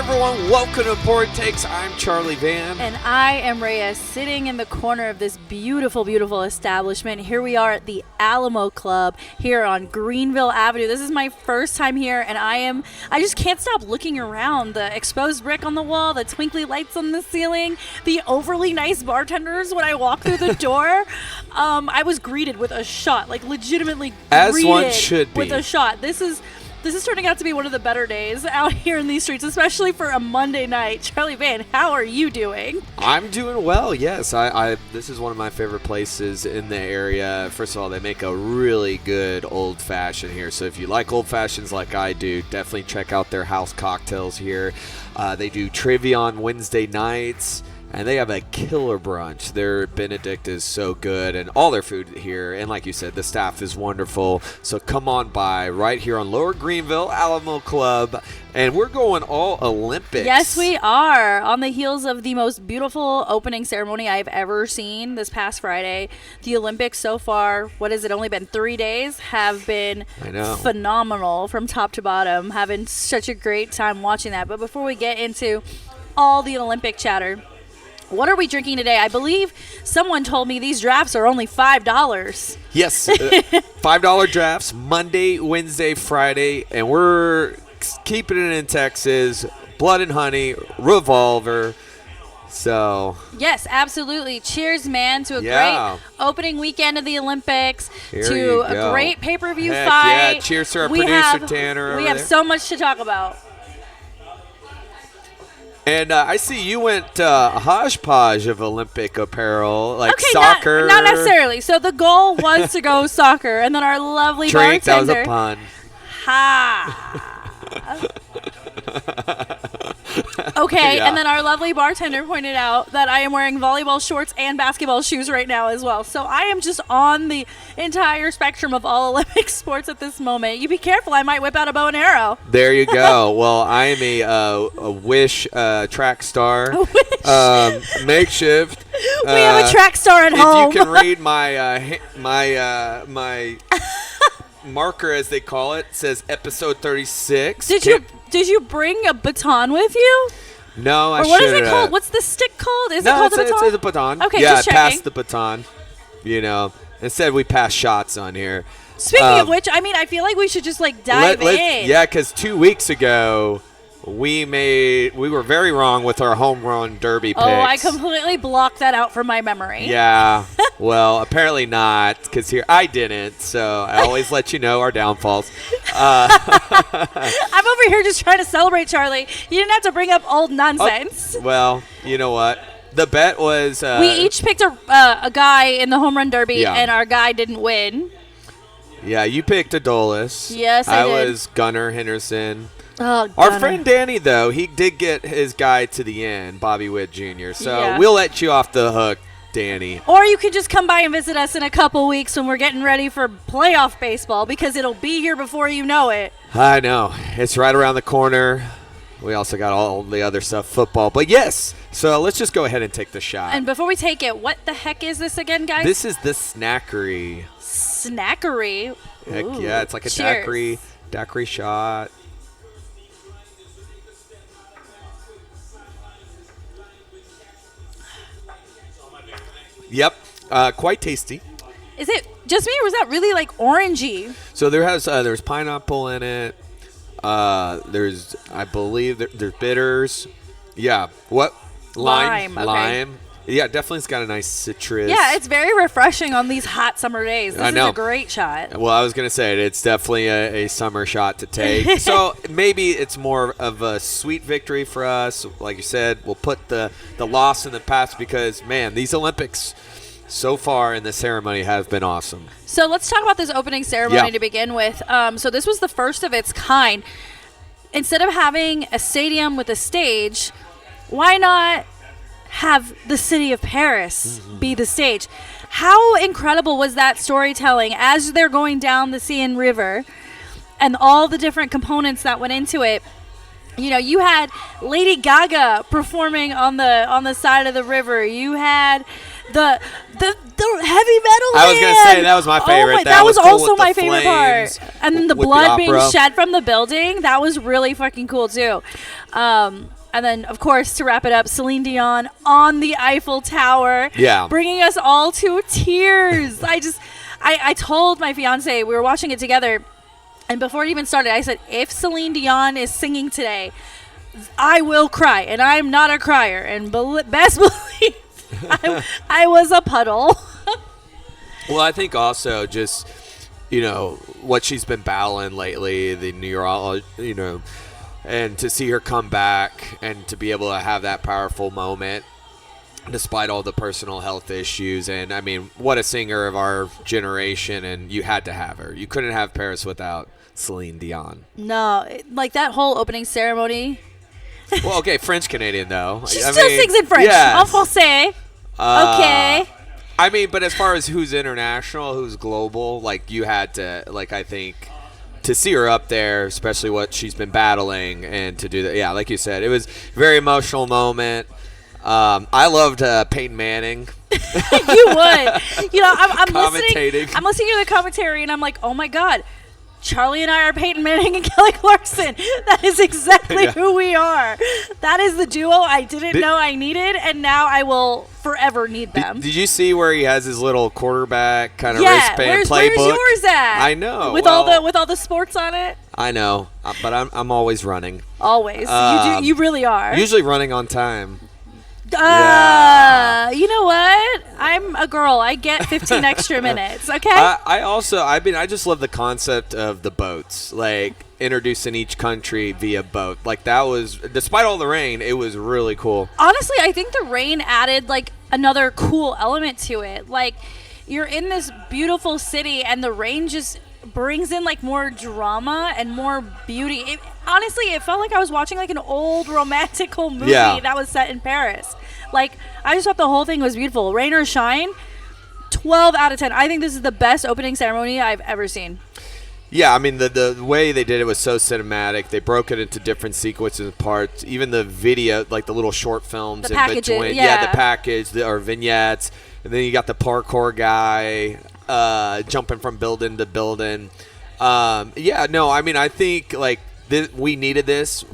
everyone. Welcome to Board Takes. I'm Charlie Van. And I am Rayya, sitting in the corner of this beautiful, beautiful establishment. Here we are at the Alamo Club here on Greenville Avenue. This is my first time here, and I just can't stop looking around. The exposed brick on the wall, the twinkly lights on the ceiling, the overly nice bartenders when I walk through the door. I was greeted with a shot, like legitimately As one should be. with a shot. This is turning out to be one of the better days out here in these streets, especially for a Monday night. Charlie Van, how are you doing? I'm doing well, yes. This is one of my favorite places in the area. First of all, they make a really good old-fashioned here. So if you like old-fashions like I do, definitely check out their house cocktails here. They do trivia on Wednesday nights. And they have a killer brunch. Their Benedict is so good, and all their food here. And like you said, the staff is wonderful. So come on by right here on Lower Greenville, Alamo Club. And we're going all Olympics. Yes, we are. On the heels of the most beautiful opening ceremony I've ever seen this past Friday. The Olympics so far, what has it only been 3 days, have been phenomenal from top to bottom. Having such a great time watching that. But before we get into all the Olympic chatter, what are we drinking today? I believe someone told me these drafts are only $5. Yes, $5 drafts, Monday, Wednesday, Friday, and we're keeping it in Texas. Blood and Honey, Revolver. So yes, absolutely. Cheers, man, to a great opening weekend of the Olympics, to a great pay-per-view fight. Yeah, cheers to our producer Tanner. We have so much to talk about. And I see you went a hodgepodge of Olympic apparel, like soccer. Not necessarily. So the goal was to go soccer, and then our lovely drink. bartender. That was a pun. Okay, Yeah. and then our lovely bartender pointed out that I am wearing volleyball shorts and basketball shoes right now as well. So I am just on the entire spectrum of all Olympic sports at this moment. You be careful, I might whip out a bow and arrow. There you go. Well, I am a Wish track star. Makeshift. We have a track star at home. If you can read my my marker, as they call it, says episode 36. Did you bring a baton with you? No, I should. Or what is it called? What's the stick called? Is it called a baton? It's a baton. Okay, yeah, just checking. pass the baton. You know, instead we pass shots on here. Speaking of which, I mean, I feel like we should just dive in. Yeah, because 2 weeks ago we were very wrong with our home run derby picks. Oh, I completely blocked that out from my memory. Yeah. Well, apparently not, because here I didn't. So I always let you know our downfalls. I'm over here just trying to celebrate, Charlie. You didn't have to bring up old nonsense. Well, you know what? The bet was we each picked a guy in the home run derby, and our guy didn't win. Yeah, you picked Adolis. Yes, I did. I was Gunnar Henderson. Oh, our friend Danny, though, he did get his guy to the end, Bobby Witt Jr. So we'll let you off the hook, Danny. Or you can just come by and visit us in a couple weeks when we're getting ready for playoff baseball, because it'll be here before you know it. I know. It's right around the corner. We also got all the other stuff, football. But yes, so let's just go ahead and take the shot. And before we take it, what the heck is this again, guys? This is the Snackery. Snackery? Heck Ooh. yeah, it's like a daiquiri shot. Yep, quite tasty. Is it just me, or was that really orangey? So there's pineapple in it. There's, I believe, there's bitters. Yeah, what? Lime. Okay. Lime. Yeah, definitely it's got a nice citrus. Yeah, it's very refreshing on these hot summer days. This is a great shot. Well, I was going to say it's definitely a summer shot to take. So maybe it's more of a sweet victory for us. Like you said, we'll put the loss in the past because, man, these Olympics so far in the ceremony have been awesome. So let's talk about this opening ceremony to begin with. So this was the first of its kind. Instead of having a stadium with a stage, why not have the city of Paris be the stage? How incredible was that storytelling as they're going down the Seine River and all the different components that went into it? You know, you had Lady Gaga performing on the side of the river. You had the heavy metal. I was gonna say that was my favorite. That was cool also my favorite part. And then the blood being shed from the building, that was really fucking cool too. And then, of course, to wrap it up, Celine Dion on the Eiffel Tower, bringing us all to tears. I told my fiance, we were watching it together, and before it even started, I said, if Celine Dion is singing today, I will cry, and I'm not a crier. And best believe, I was a puddle. Well, I think also just, what she's been battling lately, the neurology, and to see her come back and to be able to have that powerful moment despite all the personal health issues. And, I mean, what a singer of our generation, and you had to have her. You couldn't have Paris without Celine Dion. No, like that whole opening ceremony. Well, okay, French-Canadian, though. She still sings in French. Yes. En français. Okay. I mean, but as far as who's international, who's global, like, you had to, like, I think, to see her up there, especially what she's been battling, and to do that, yeah, like you said, it was a very emotional moment. I loved Peyton Manning. You would. I'm commentating. I'm listening to the commentary, and I'm like, oh my God. Charlie and I are Peyton Manning and Kelly Clarkson. That is exactly who we are. That is the duo I didn't know I needed, and now I will forever need them. Did you see where he has his little quarterback kind of wristband playbook? Where's yours at? I know. With all the sports on it? I know, but I'm always running. Always. You really are. Usually running on time. You know what? I'm a girl. I get 15 extra minutes. Okay. I just love the concept of the boats, like introducing each country via boat. Like that was, despite all the rain, it was really cool. Honestly, I think the rain added like another cool element to it. Like you're in this beautiful city, and the rain just brings in like more drama and more beauty. Honestly, it felt like I was watching like an old romantical movie that was set in Paris. Like, I just thought the whole thing was beautiful. Rain or shine, 12 out of 10. I think this is the best opening ceremony I've ever seen. Yeah, I mean, the way they did it was so cinematic. They broke it into different sequences and parts. Even the video, like the little short films in between. Yeah, the package, or vignettes. And then you got the parkour guy jumping from building to building. I mean, I think, like, we needed this.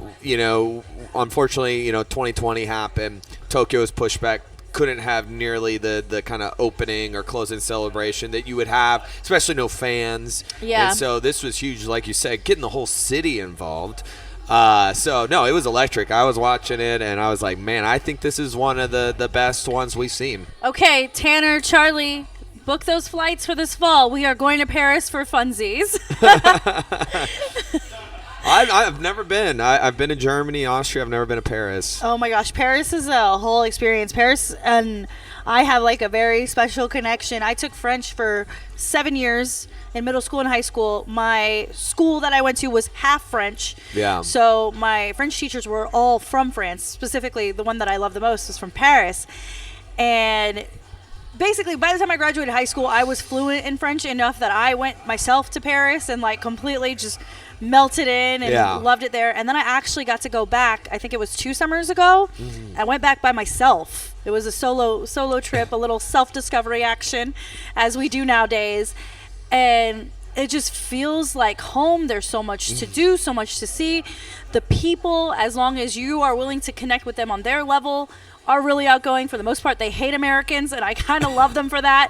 Unfortunately, 2020 happened. Tokyo was pushed back. Couldn't have nearly the kind of opening or closing celebration that you would have, especially no fans. Yeah. And so this was huge, like you said, getting the whole city involved. It was electric. I was watching it, and I was like, man, I think this is one of the best ones we've seen. Okay, Tanner, Charlie, book those flights for this fall. We are going to Paris for funsies. I've never been. I've been to Germany, Austria. I've never been to Paris. Oh my gosh, Paris is a whole experience. Paris, and I have like a very special connection. I took French for 7 years in middle school and high school. My school that I went to was half French. Yeah. So my French teachers were all from France. Specifically, the one that I love the most is from Paris. And basically, by the time I graduated high school, I was fluent in French enough that I went myself to Paris and like completely just melted in and loved it there. And then I actually got to go back. I think it was 2 summers ago. Mm-hmm. I went back by myself. It was a solo trip, a little self-discovery action, as we do nowadays. And it just feels like home. There's so much to do, so much to see. The people, as long as you are willing to connect with them on their level, are really outgoing. For the most part, they hate Americans, and I kind of love them for that.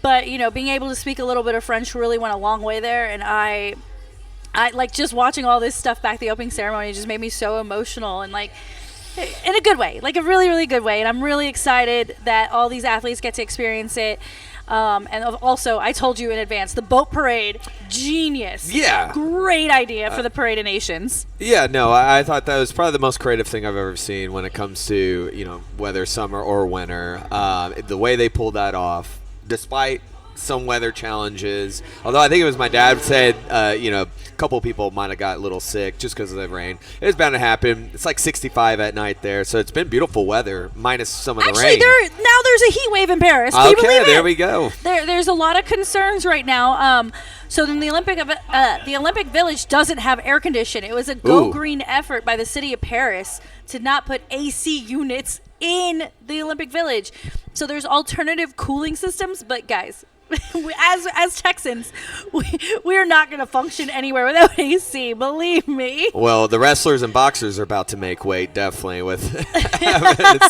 But, being able to speak a little bit of French really went a long way there. And I like just watching all this stuff back, the opening ceremony just made me so emotional, and like in a good way, like a really, really good way. And I'm really excited that all these athletes get to experience it. And also, I told you in advance, the boat parade, genius. Yeah. Great idea for the Parade of Nations. Yeah, no, I thought that was probably the most creative thing I've ever seen when it comes to, whether summer or winter. The way they pulled that off, despite some weather challenges. Although I think it was my dad said, a couple people might have got a little sick just because of the rain. It was bound to happen. It's like 65 at night there, so it's been beautiful weather minus some of the rain. Actually, now there's a heat wave in Paris. Can you believe it? There we go. There's a lot of concerns right now. So then the Olympic Village doesn't have air conditioning. It was a go green effort by the city of Paris to not put AC units in the Olympic Village. So there's alternative cooling systems, but guys, as Texans, we are not going to function anywhere without AC, believe me. Well, the wrestlers and boxers are about to make weight, definitely, with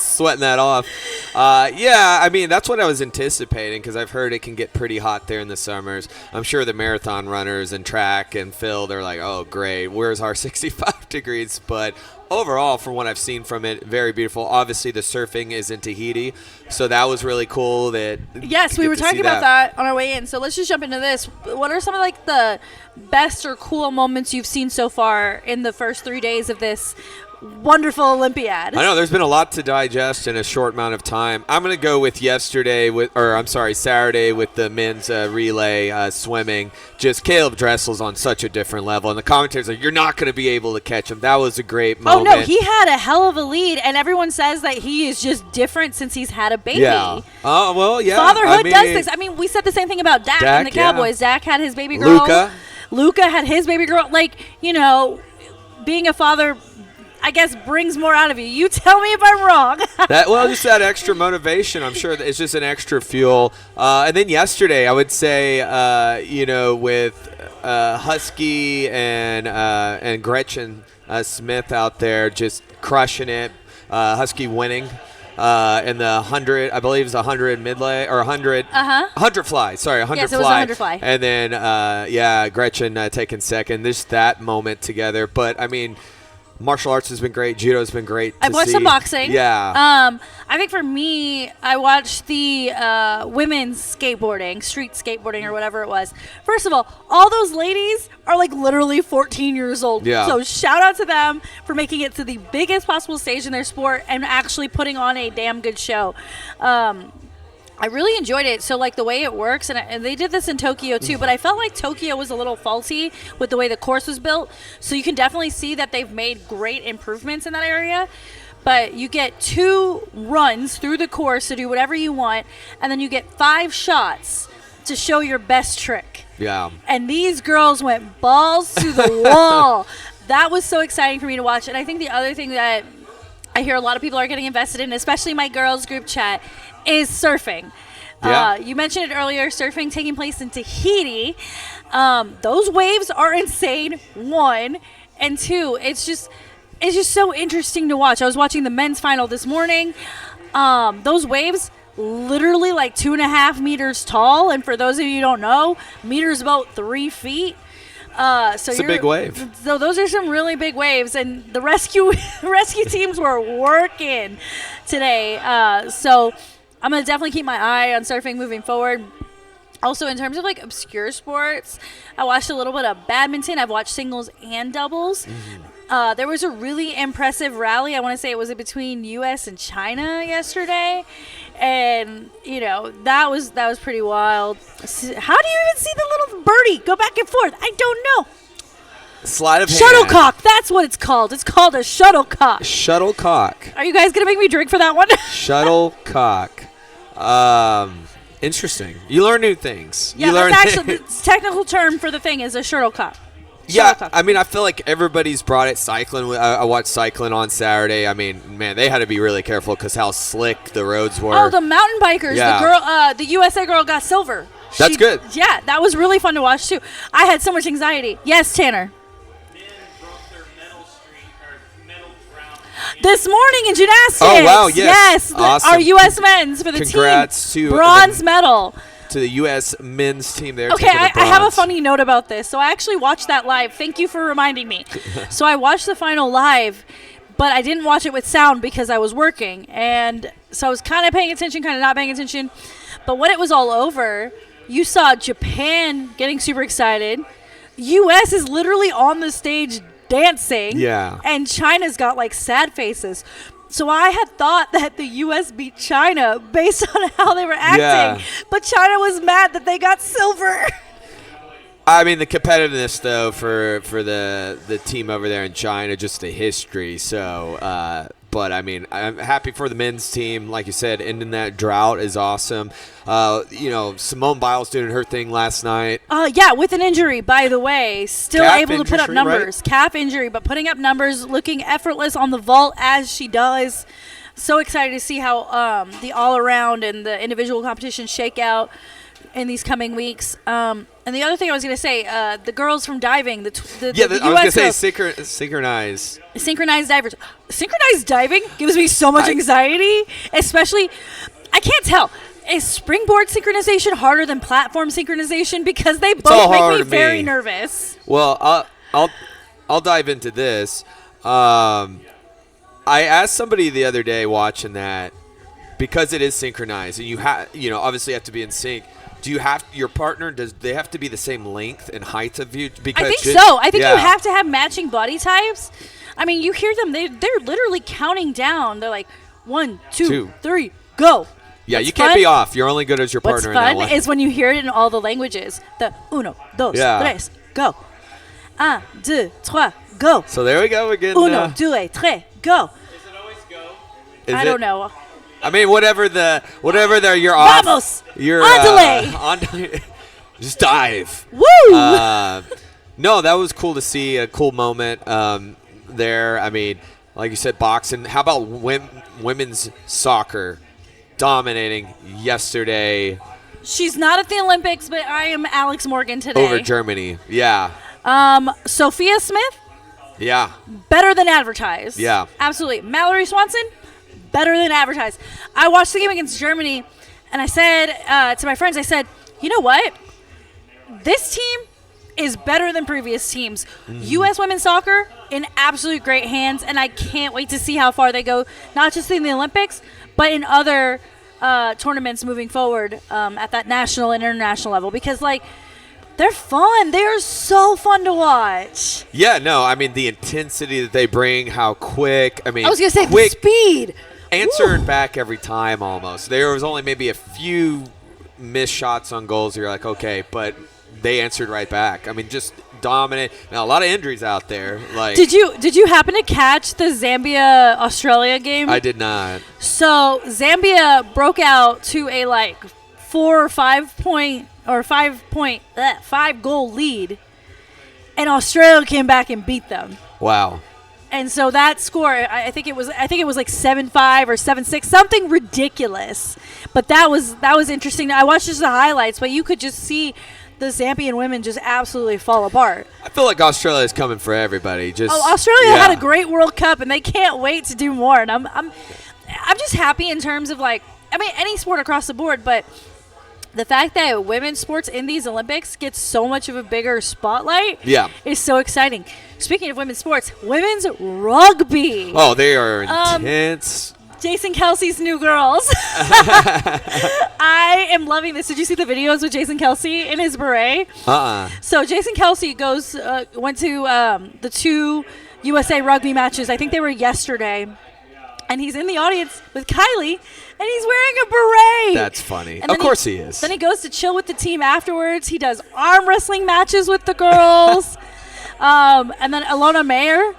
sweating that off. Yeah, I mean, that's what I was anticipating, because I've heard it can get pretty hot there in the summers. I'm sure the marathon runners and track and field are like, oh, great, where's our 65 degrees? But overall, from what I've seen from it, very beautiful. Obviously, the surfing is in Tahiti, so that was really cool. Yes, we were talking about that on our way in. So let's just jump into this. What are some of like the best or cool moments you've seen so far in the first 3 days of this wonderful Olympiad? I know there's been a lot to digest in a short amount of time. I'm going to go with Saturday with the men's relay swimming. Just Caleb Dressel's on such a different level, and the commentators are like, you're not going to be able to catch him. That was a great moment. Oh no, he had a hell of a lead, and everyone says that he is just different since he's had a baby. Yeah. Oh well, yeah. Fatherhood does things. I mean, we said the same thing about Dak and the Cowboys. Yeah. Dak had his baby girl. Luka had his baby girl. Like, being a father, I guess, brings more out of you. You tell me if I'm wrong. Just that extra motivation. I'm sure that it's just an extra fuel. And then yesterday, I would say, with Husky and Gretchen Smith out there just crushing it. Husky winning in the 100, I believe it's 100 midlay or 100. 100 fly. Sorry, 100 yes, fly. It was 100 fly. And then Gretchen taking second. Just that moment together. But I mean, martial arts has been great. Judo has been great. I watched some boxing. Yeah. I think for me, I watched the women's skateboarding, street skateboarding or whatever it was. First of all those ladies are like literally 14 years old. Yeah. So shout out to them for making it to the biggest possible stage in their sport and actually putting on a damn good show. I really enjoyed it. So, like, the way it works, and they did this in Tokyo, too, but I felt like Tokyo was a little faulty with the way the course was built. So you can definitely see that they've made great improvements in that area. But you get 2 runs through the course to do whatever you want, and then you get 5 shots to show your best trick. Yeah. And these girls went balls to the wall. That was so exciting for me to watch. And I think the other thing that I hear a lot of people are getting invested in, especially my girls group chat, is surfing. Yeah. You mentioned it earlier, surfing taking place in Tahiti. Those waves are insane, 1. And 2, it's just so interesting to watch. I was watching the men's final this morning. Those waves, literally like 2.5 meters tall. And for those of you who don't know, meters about 3 feet. It's a big wave. So those are some really big waves, and the rescue teams were working today. So I'm gonna definitely keep my eye on surfing moving forward. Also, in terms of like obscure sports, I watched a little bit of badminton. I've watched singles and doubles. Mm-hmm. There was a really impressive rally. I want to say it was between U.S. and China yesterday, and that was pretty wild. How do you even see the little birdie go back and forth? I don't know. Sleight of hand. Shuttlecock. That's what it's called. It's called a shuttlecock. Shuttlecock. Are you guys gonna make me drink for that one? Shuttlecock. Interesting. You learn new things. Yeah, that's actually the technical term for the thing is a shuttlecock. Yeah, I mean, I feel like everybody's brought it. Cycling. I watched cycling on Saturday. I mean, man, they had to be really careful because how slick the roads were. Oh, the mountain bikers. Yeah. The girl, the USA girl got silver. That's good. Yeah, that was really fun to watch too. I had so much anxiety. Yes, Tanner. This morning in gymnastics. Oh, wow, yes. Yes, awesome. Our U.S. men's for the Congrats team. Bronze medal. To the U.S. men's team there. Okay, I have a funny note about this. So I actually watched that live. Thank you for reminding me. So I watched the final live, but I didn't watch it with sound because I was working. And so I was kind of paying attention, kind of not paying attention. But when it was all over, you saw Japan getting super excited. U.S. is literally on the stage dancing. Yeah. And China's got like sad faces. So I had thought that the U.S. beat China based on how they were acting. Yeah. But China was mad that they got silver. I mean, the competitiveness, though, for the team over there in China, just the history. So, but, I mean, I'm happy for the men's team. Like you said, ending that drought is awesome. Simone Biles doing her thing last night. Yeah, with an injury, by the way. Still calf able to put up numbers. Right? Calf injury, but putting up numbers, looking effortless on the vault as she does. So excited to see how the all-around and the individual competitions shake out in these coming weeks. And the other thing I was going to say, the girls from diving, the I was going to say synchronized. Synchronized divers. Synchronized diving gives me so much anxiety, especially, I can't tell. Is springboard synchronization harder than platform synchronization? Because they both make me very nervous. Well, I'll dive into this. I asked somebody the other day watching that, because it is synchronized and you obviously have to be in sync. Do you have your partner? Does they have to be the same length and height of you? Because I think so. I think you have to have matching body types. I mean, you hear them; they're literally counting down. They're like 1, 2, 3, go. Yeah, you can't be off. You're only good as your partner. What's fun is when you hear it in all the languages. The 1, 2, 3, go. 1, 2, 3, go. So there we go again. 1, 2, 3, go. Does it always go? I don't know. I mean, whatever you're off. Vamos. You're on delay. Just dive. Woo! No, that was cool to see. A cool moment there. I mean, like you said, boxing. How about women's soccer dominating yesterday? She's not at the Olympics, but I am Alex Morgan today. Over Germany. Yeah. Sophia Smith. Yeah. Better than advertised. Yeah. Absolutely. Mallory Swanson. Better than advertised. I watched the game against Germany, and I said to my friends, I said, you know what? This team is better than previous teams. U.S. women's soccer in absolute great hands, and I can't wait to see how far they go, not just in the Olympics, but in other tournaments moving forward at that national and international level, because, like, they're fun. They are so fun to watch. Yeah, no, I mean, the intensity that they bring, how quick. I mean, I was going to say the speed. Answered back every time almost. There was only maybe a few missed shots on goals. You're like, okay, but they answered right back. I mean, just dominant. Now, a lot of injuries out there. Like, did you happen to catch the Zambia-Australia game? I did not. So Zambia broke out to a 4 or 5 point or 5 goal lead, and Australia came back and beat them. Wow. And so that score, I think it was like 7-5 or 7-6, something ridiculous. But that was interesting. I watched just the highlights, but you could just see the Zambian women just absolutely fall apart. I feel like Australia is coming for everybody. Australia had a great World Cup, and they can't wait to do more. And I'm just happy in terms of any sport across the board, but the fact that women's sports in these Olympics gets so much of a bigger spotlight is so exciting. Speaking of women's sports, women's rugby. Oh, they are intense. Jason Kelsey's new girls. I am loving this. Did you see the videos with Jason Kelsey in his beret? So Jason Kelsey went to the 2 USA rugby matches. I think they were yesterday. And he's in the audience with Kylie, and he's wearing a beret. That's funny. Of course he is. Then he goes to chill with the team afterwards. He does arm wrestling matches with the girls. And then Alona Mayer,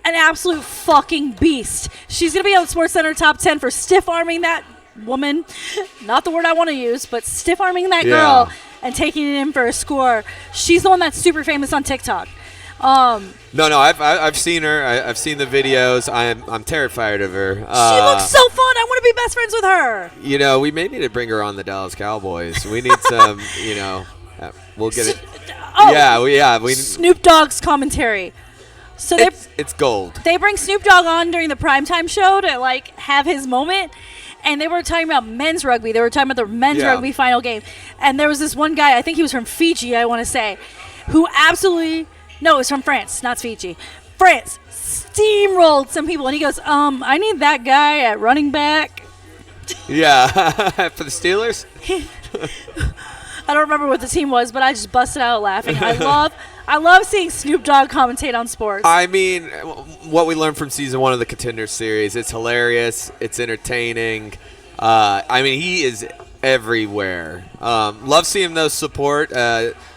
an absolute fucking beast. She's going to be on the SportsCenter Top 10 for stiff-arming that woman. Not the word I want to use, but stiff-arming that girl and taking it in for a score. She's the one that's super famous on TikTok. No, I've seen her. I've seen the videos. I'm terrified of her. She looks so fun. I want to be best friends with her. We may need to bring her on the Dallas Cowboys. We need some. We'll get it. We Snoop Dogg's commentary. So it's gold. They bring Snoop Dogg on during the primetime show to have his moment. And they were talking about men's rugby. They were talking about the men's rugby final game. And there was this one guy, I think he was from Fiji, I want to say, who absolutely... No, it was from France, not Fiji. France steamrolled some people. And he goes, I need that guy at running back. Yeah, for the Steelers? I don't remember what the team was, but I just busted out laughing. I love seeing Snoop Dogg commentate on sports. I mean, what we learned from season 1 of the Contender Series, it's hilarious. It's entertaining. He is everywhere. Love seeing those support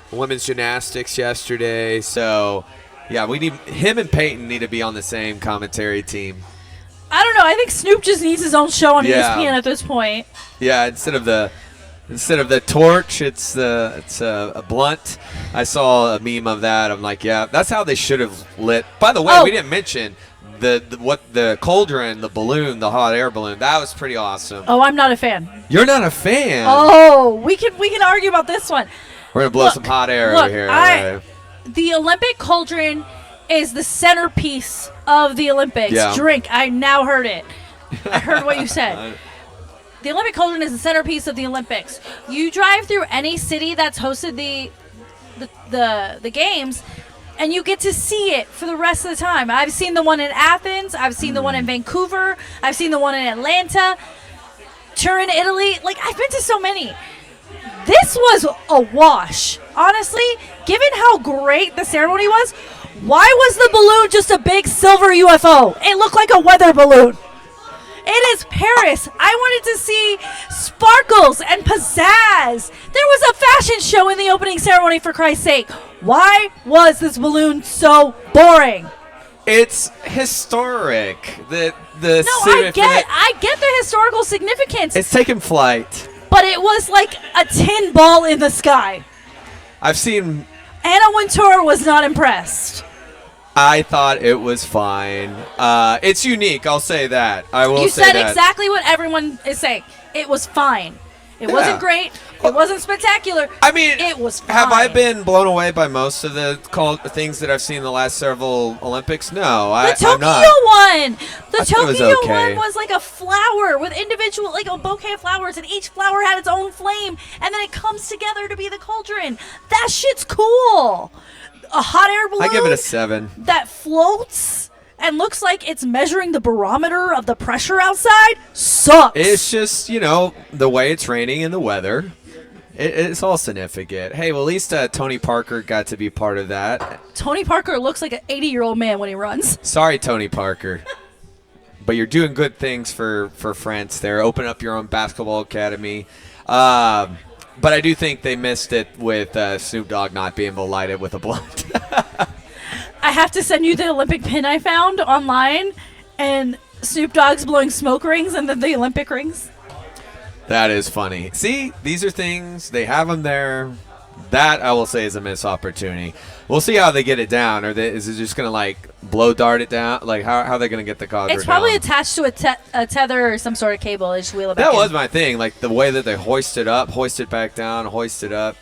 women's gymnastics yesterday. So, we need him and Peyton need to be on the same commentary team. I don't know. I think Snoop just needs his own show on ESPN at this point. Yeah, instead of the Instead of the torch, it's a blunt. I saw a meme of that. I'm like, yeah, that's how they should have lit. By the way, we didn't mention the cauldron, the balloon, the hot air balloon. That was pretty awesome. Oh, I'm not a fan. You're not a fan? Oh, we can argue about this one. We're gonna blow some hot air over here. Right. The Olympic cauldron is the centerpiece of the Olympics. Yeah. Drink. I now heard it. I heard what you said. The Olympic cauldron is the centerpiece of the Olympics. You drive through any city that's hosted the games, and you get to see it for the rest of the time. I've seen the one in Athens. I've seen the one in Vancouver. I've seen the one in Atlanta. Turin, Italy. Like, I've been to so many. This was a wash. Honestly, given how great the ceremony was, why was the balloon just a big silver UFO? It looked like a weather balloon. It is Paris. I wanted to see sparkles and pizzazz. There was a fashion show in the opening ceremony, for Christ's sake. Why was this balloon so boring? It's historic. I get the historical significance. It's taking flight. But it was like a tin ball in the sky. I've seen... Anna Wintour was not impressed. I thought it was fine. It's unique. I'll say that. I will say that. You said exactly what everyone is saying. It was fine. It wasn't great. It wasn't spectacular. I mean, it was fine. Have I been blown away by most of the things that I've seen in the last several Olympics? No, I'm not. The Tokyo one. The Tokyo okay. one was like a flower with individual, like a bouquet of flowers, and each flower had its own flame, and then it comes together to be the cauldron. That shit's cool. A hot air balloon. I give it a 7. That floats and looks like it's measuring the barometer of the pressure outside sucks. It's just, the way it's raining and the weather. It's all significant. Hey, well, at least Tony Parker got to be part of that. Tony Parker looks like an 80-year-old man when he runs. Sorry, Tony Parker. But you're doing good things for France there. Open up your own basketball academy. But I do think they missed it with Snoop Dogg not being able to light it with a blunt. I have to send you the Olympic pin I found online, and Snoop Dogg's blowing smoke rings and then the Olympic rings. That is funny. See, these are things, they have them there. That, I will say, is a missed opportunity. We'll see how they get it down. Is it just going to, blow dart it down? Like, how are they going to get the cauldron down? It's probably attached to a tether or some sort of cable. They just wheel it back That in. was my thing. Like, the way that they hoist it up, hoist it back down, hoist it up.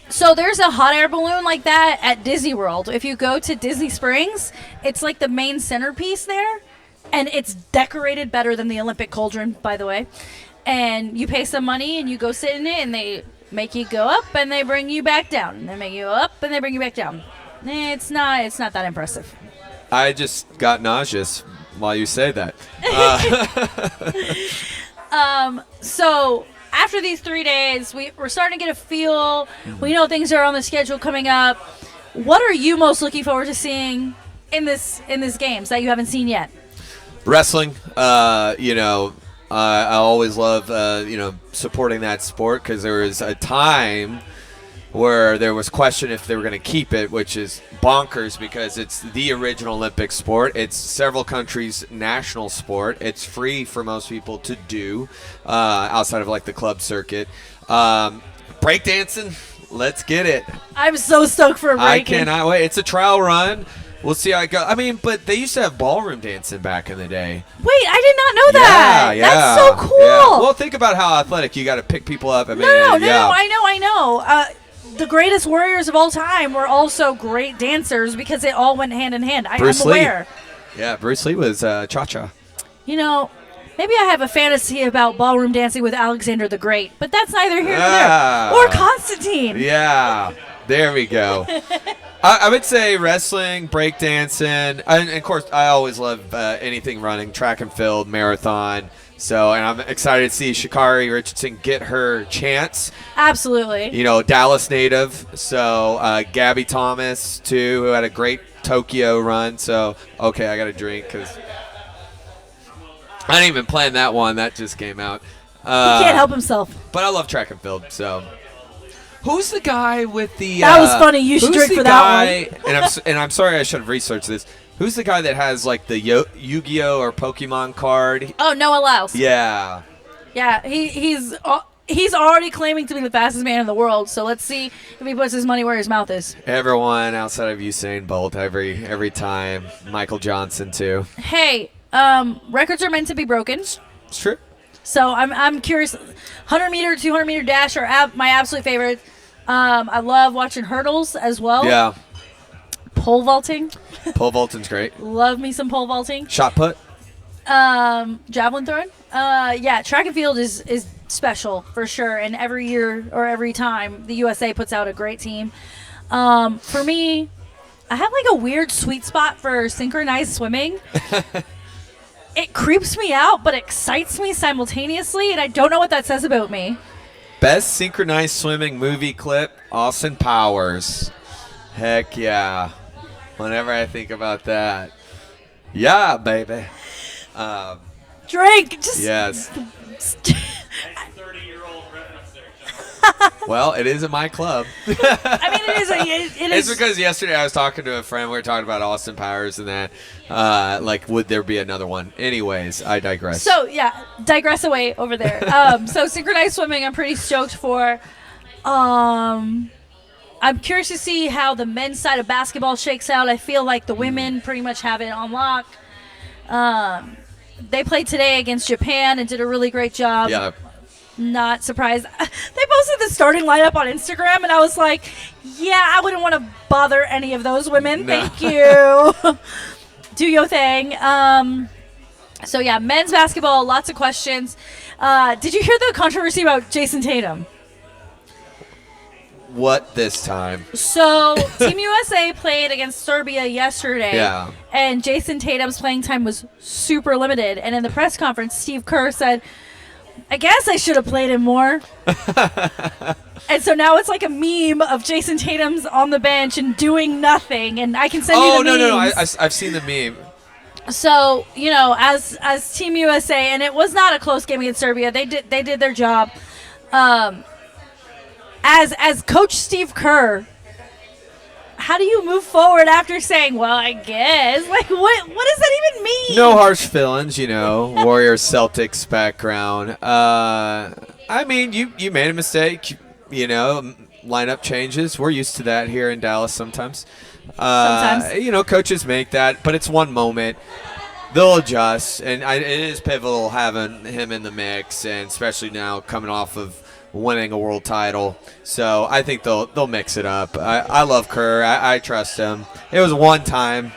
So there's a hot air balloon like that at Disney World. If you go to Disney Springs, it's like the main centerpiece there. And it's decorated better than the Olympic cauldron, by the way. And you pay some money and you go sit in it, and they make you go up and they bring you back down. And they make you go up and they bring you back down. It's not that impressive. I just got nauseous while you say that. So after these 3 days, we're starting to get a feel. We know things are on the schedule coming up. What are you most looking forward to seeing in this games that you haven't seen yet? Wrestling. I always love, supporting that sport, because there was a time where there was question if they were going to keep it, which is bonkers because it's the original Olympic sport. It's several countries' national sport. It's free for most people to do outside of the club circuit. Breakdancing, let's get it. I'm so stoked for a break. I cannot wait. It's a trial run. We'll see how it goes. I mean, but they used to have ballroom dancing back in the day. Wait, I did not know that. Yeah. That's so cool. Yeah. Well, think about how athletic you got to pick people up. No, I know. The greatest warriors of all time were also great dancers because it all went hand in hand. I'm aware. Yeah, Bruce Lee was cha-cha. Maybe I have a fantasy about ballroom dancing with Alexander the Great, but that's neither here nor there. Or Constantine. Yeah, there we go. I would say wrestling, breakdancing, and of course, I always love anything running, track and field, marathon. So, and I'm excited to see Sha'Carri Richardson get her chance. Absolutely. Dallas native. So, Gabby Thomas, too, who had a great Tokyo run. So, okay, I got a drink because I didn't even plan that one. That just came out. He can't help himself. But I love track and field, so. Who's the guy with the... That was funny. You should drink for that one. And I'm sorry I should have researched this. Who's the guy that has, the Yu-Gi-Oh! Or Pokemon card? Oh, Noah Lyles. Yeah. Yeah, he's He's already claiming to be the fastest man in the world, so let's see if he puts his money where his mouth is. Everyone outside of Usain Bolt every time. Michael Johnson too. Hey, records are meant to be broken. It's true. So I'm curious. 100 meter, 200 meter dash are my absolute favorites. I love watching hurdles as well. Yeah. Pole vaulting. Pole vaulting's great. Love me some pole vaulting. Shot put. Javelin throwing. Yeah, track and field is special for sure. And every year or every time the USA puts out a great team. For me, I have like a weird sweet spot for synchronized swimming. It creeps me out, but excites me simultaneously, and I don't know what that says about me. Best synchronized swimming movie clip, Austin Powers. Heck yeah. Whenever I think about that. Yeah, baby. Drink. Just yes. Well, it is in my club. I mean, it is. It's because yesterday I was talking to a friend. We were talking about Austin Powers and that. Like, would there be another one? Anyways, I digress. So, yeah, digress away over there. So, synchronized swimming, I'm pretty stoked for. I'm curious to see how the men's side of basketball shakes out. I feel like the women pretty much have it on lock. They played today against Japan and did a really great job. Yeah. Not surprised. They posted the starting lineup on Instagram, and I was like, yeah, I wouldn't want to bother any of those women. No. Thank you. Do your thing. So, yeah, men's basketball, lots of questions. Did you hear the controversy about Jason Tatum? What this time? So, Team USA played against Serbia yesterday. Yeah. And Jason Tatum's playing time was super limited. And in the press conference, Steve Kerr said, I guess I should have played him more. And so now it's like a meme of Jason Tatum's on the bench and doing nothing. And I can send you the memes. No. I've seen the meme. So, you know, as Team USA, and it was not a close game against Serbia. They did their job. As Coach Steve Kerr, how do you move forward after saying, well, I guess? Like, what does that even mean? No harsh feelings, you know, Warriors Celtics background. I mean, you made a mistake, you know, lineup changes. We're used to that here in Dallas sometimes. Sometimes. You know, coaches make that, but it's one moment. They'll adjust, and it is pivotal having him in the mix, and especially now coming off of winning a world title. So I think they'll mix it up. I love Kerr. I trust him. It was one time.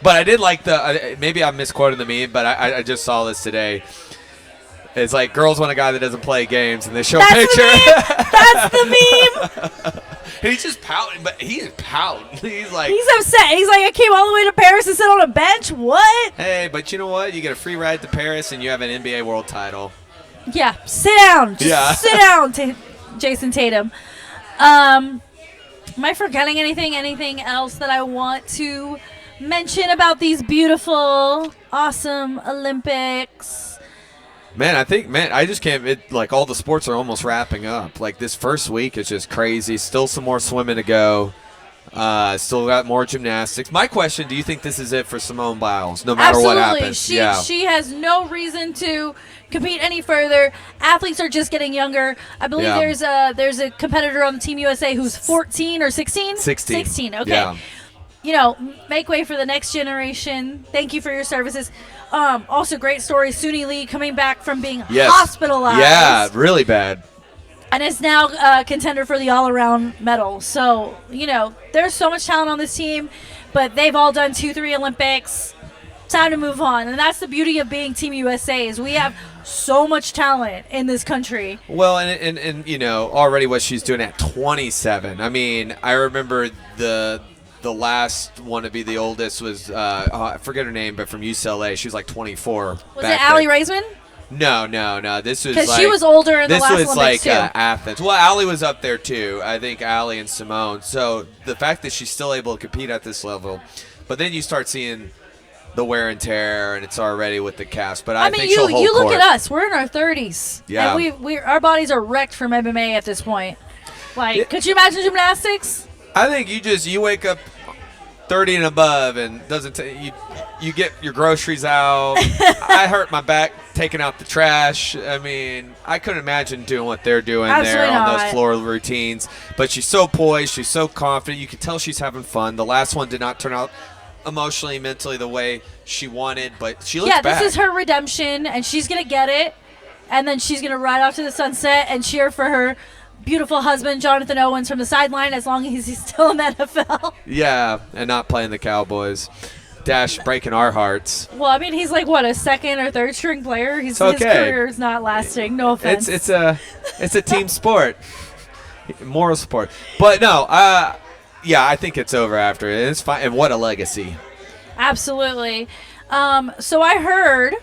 But I did like maybe I'm misquoting the meme, but I just saw this today. It's like girls want a guy that doesn't play games, and they show a picture. That's the meme. And he's just pouting, but he is pouting. He's upset. He's like, I came all the way to Paris to sit on a bench? What? Hey, but you know what? You get a free ride to Paris, and you have an NBA world title. Yeah, sit down. Just sit down, Jason Tatum. Am I forgetting anything? Anything else that I want to mention about these beautiful, awesome Olympics? Man, I just can't. Like, all the sports are almost wrapping up. Like, this first week is just crazy. Still some more swimming to go. Still got more gymnastics. My question, do you think this is it for Simone Biles, no matter what happens? She has no reason to compete any further. Athletes are just getting younger. I believe there's a competitor on the Team USA who's 14 or 16? 16, okay. Yeah. You know, make way for the next generation. Thank you for your services. Also, great story, Suni Lee coming back from being hospitalized. Yeah, really bad. And is now a contender for the all-around medal. So, you know, there's so much talent on this team, but they've all done 2-3 Olympics. Time to move on. And that's the beauty of being Team USA is we have so much talent in this country. Well, and you know, already what she's doing at 27. I mean, I remember the last one to be the oldest was, I forget her name, but from UCLA. She was like 24. Was it Allie Raisman? No. This was because she was older in the last Olympics This was like too. Athens. Well, Allie was up there too. I think Allie and Simone. So the fact that she's still able to compete at this level, but then you start seeing the wear and tear, and it's already with the cast. But I think she'll hold you look court. at us. We're in our 30s. Yeah. And our bodies are wrecked from MMA at this point. Like, could you imagine gymnastics? I think you wake up 30 and above and doesn't you get your groceries out. I hurt my back taking out the trash. I mean, I couldn't imagine doing what they're doing there on those floor routines. But she's so poised. She's so confident. You can tell she's having fun. The last one did not turn out emotionally, mentally the way she wanted, but she looks back. Yeah, this is her redemption, and she's going to get it. And then she's going to ride off to the sunset and cheer for her beautiful husband, Jonathan Owens, from the sideline as long as he's still in the NFL. Yeah, and not playing the Cowboys. Dash breaking our hearts. Well, I mean, he's like, what, a second or third string player? His career is not lasting. No offense. It's a team sport. Moral sport. But no, yeah, I think it's over after. It's fine. And what a legacy. Absolutely. So I heard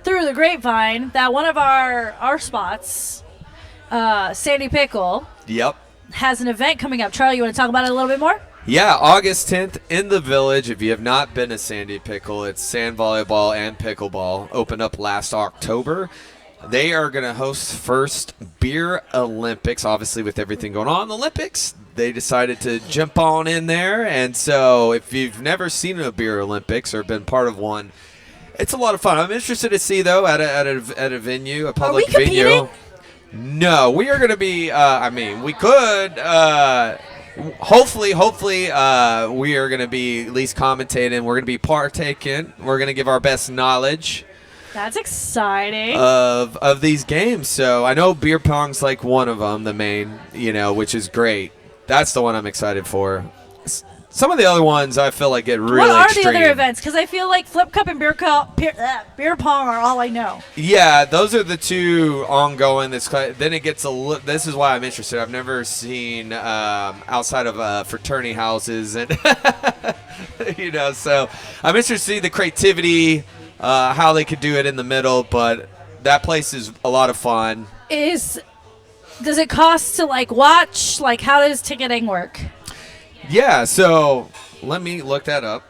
through the grapevine that one of our spots, Sandy Pickle, has an event coming up. Charlie, you want to talk about it a little bit more? Yeah, August 10th in the Village. If you have not been to Sandy Pickle, it's sand volleyball and pickleball. Opened up last October. They are going to host first Beer Olympics. Obviously, with everything going on in the Olympics, they decided to jump on in there. And so if you've never seen a Beer Olympics or been part of one, it's a lot of fun. I'm interested to see, though, at a venue, a public venue. No, we are going to be, I mean, we could, hopefully, we are going to be at least commentating. We're going to be partaking. We're going to give our best knowledge. That's exciting. Of these games. So I know beer pong's like one of them, the main, which is great. That's the one I'm excited for. Some of the other ones I feel like get really extreme. What are the other events? Because I feel like Flip Cup and beer pong are all I know. Yeah, those are the two ongoing. Then it gets this is why I'm interested. I've never seen outside of fraternity houses, and so I'm interested to see the creativity, how they could do it in the middle. But that place is a lot of fun. Does it cost to watch? How does ticketing work? Yeah, so let me look that up.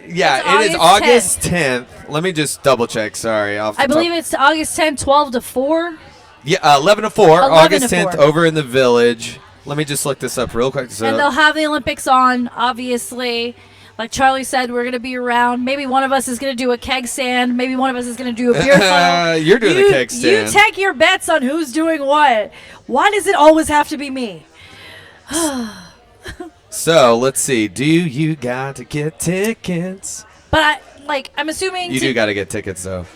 Yeah, it is August 10th. Let me just double check. Sorry. I believe it's August 10th, 12 to 4. Yeah, 11 to 4. August 10th over in the Village. Let me just look this up real quick. And they'll have the Olympics on, obviously. Like Charlie said, we're going to be around. Maybe one of us is going to do a keg stand. Maybe one of us is going to do a beer funnel. You're doing the keg stand. You take your bets on who's doing what. Why does it always have to be me? So let's see. Do you got to get tickets? But I'm assuming you do got to get tickets though.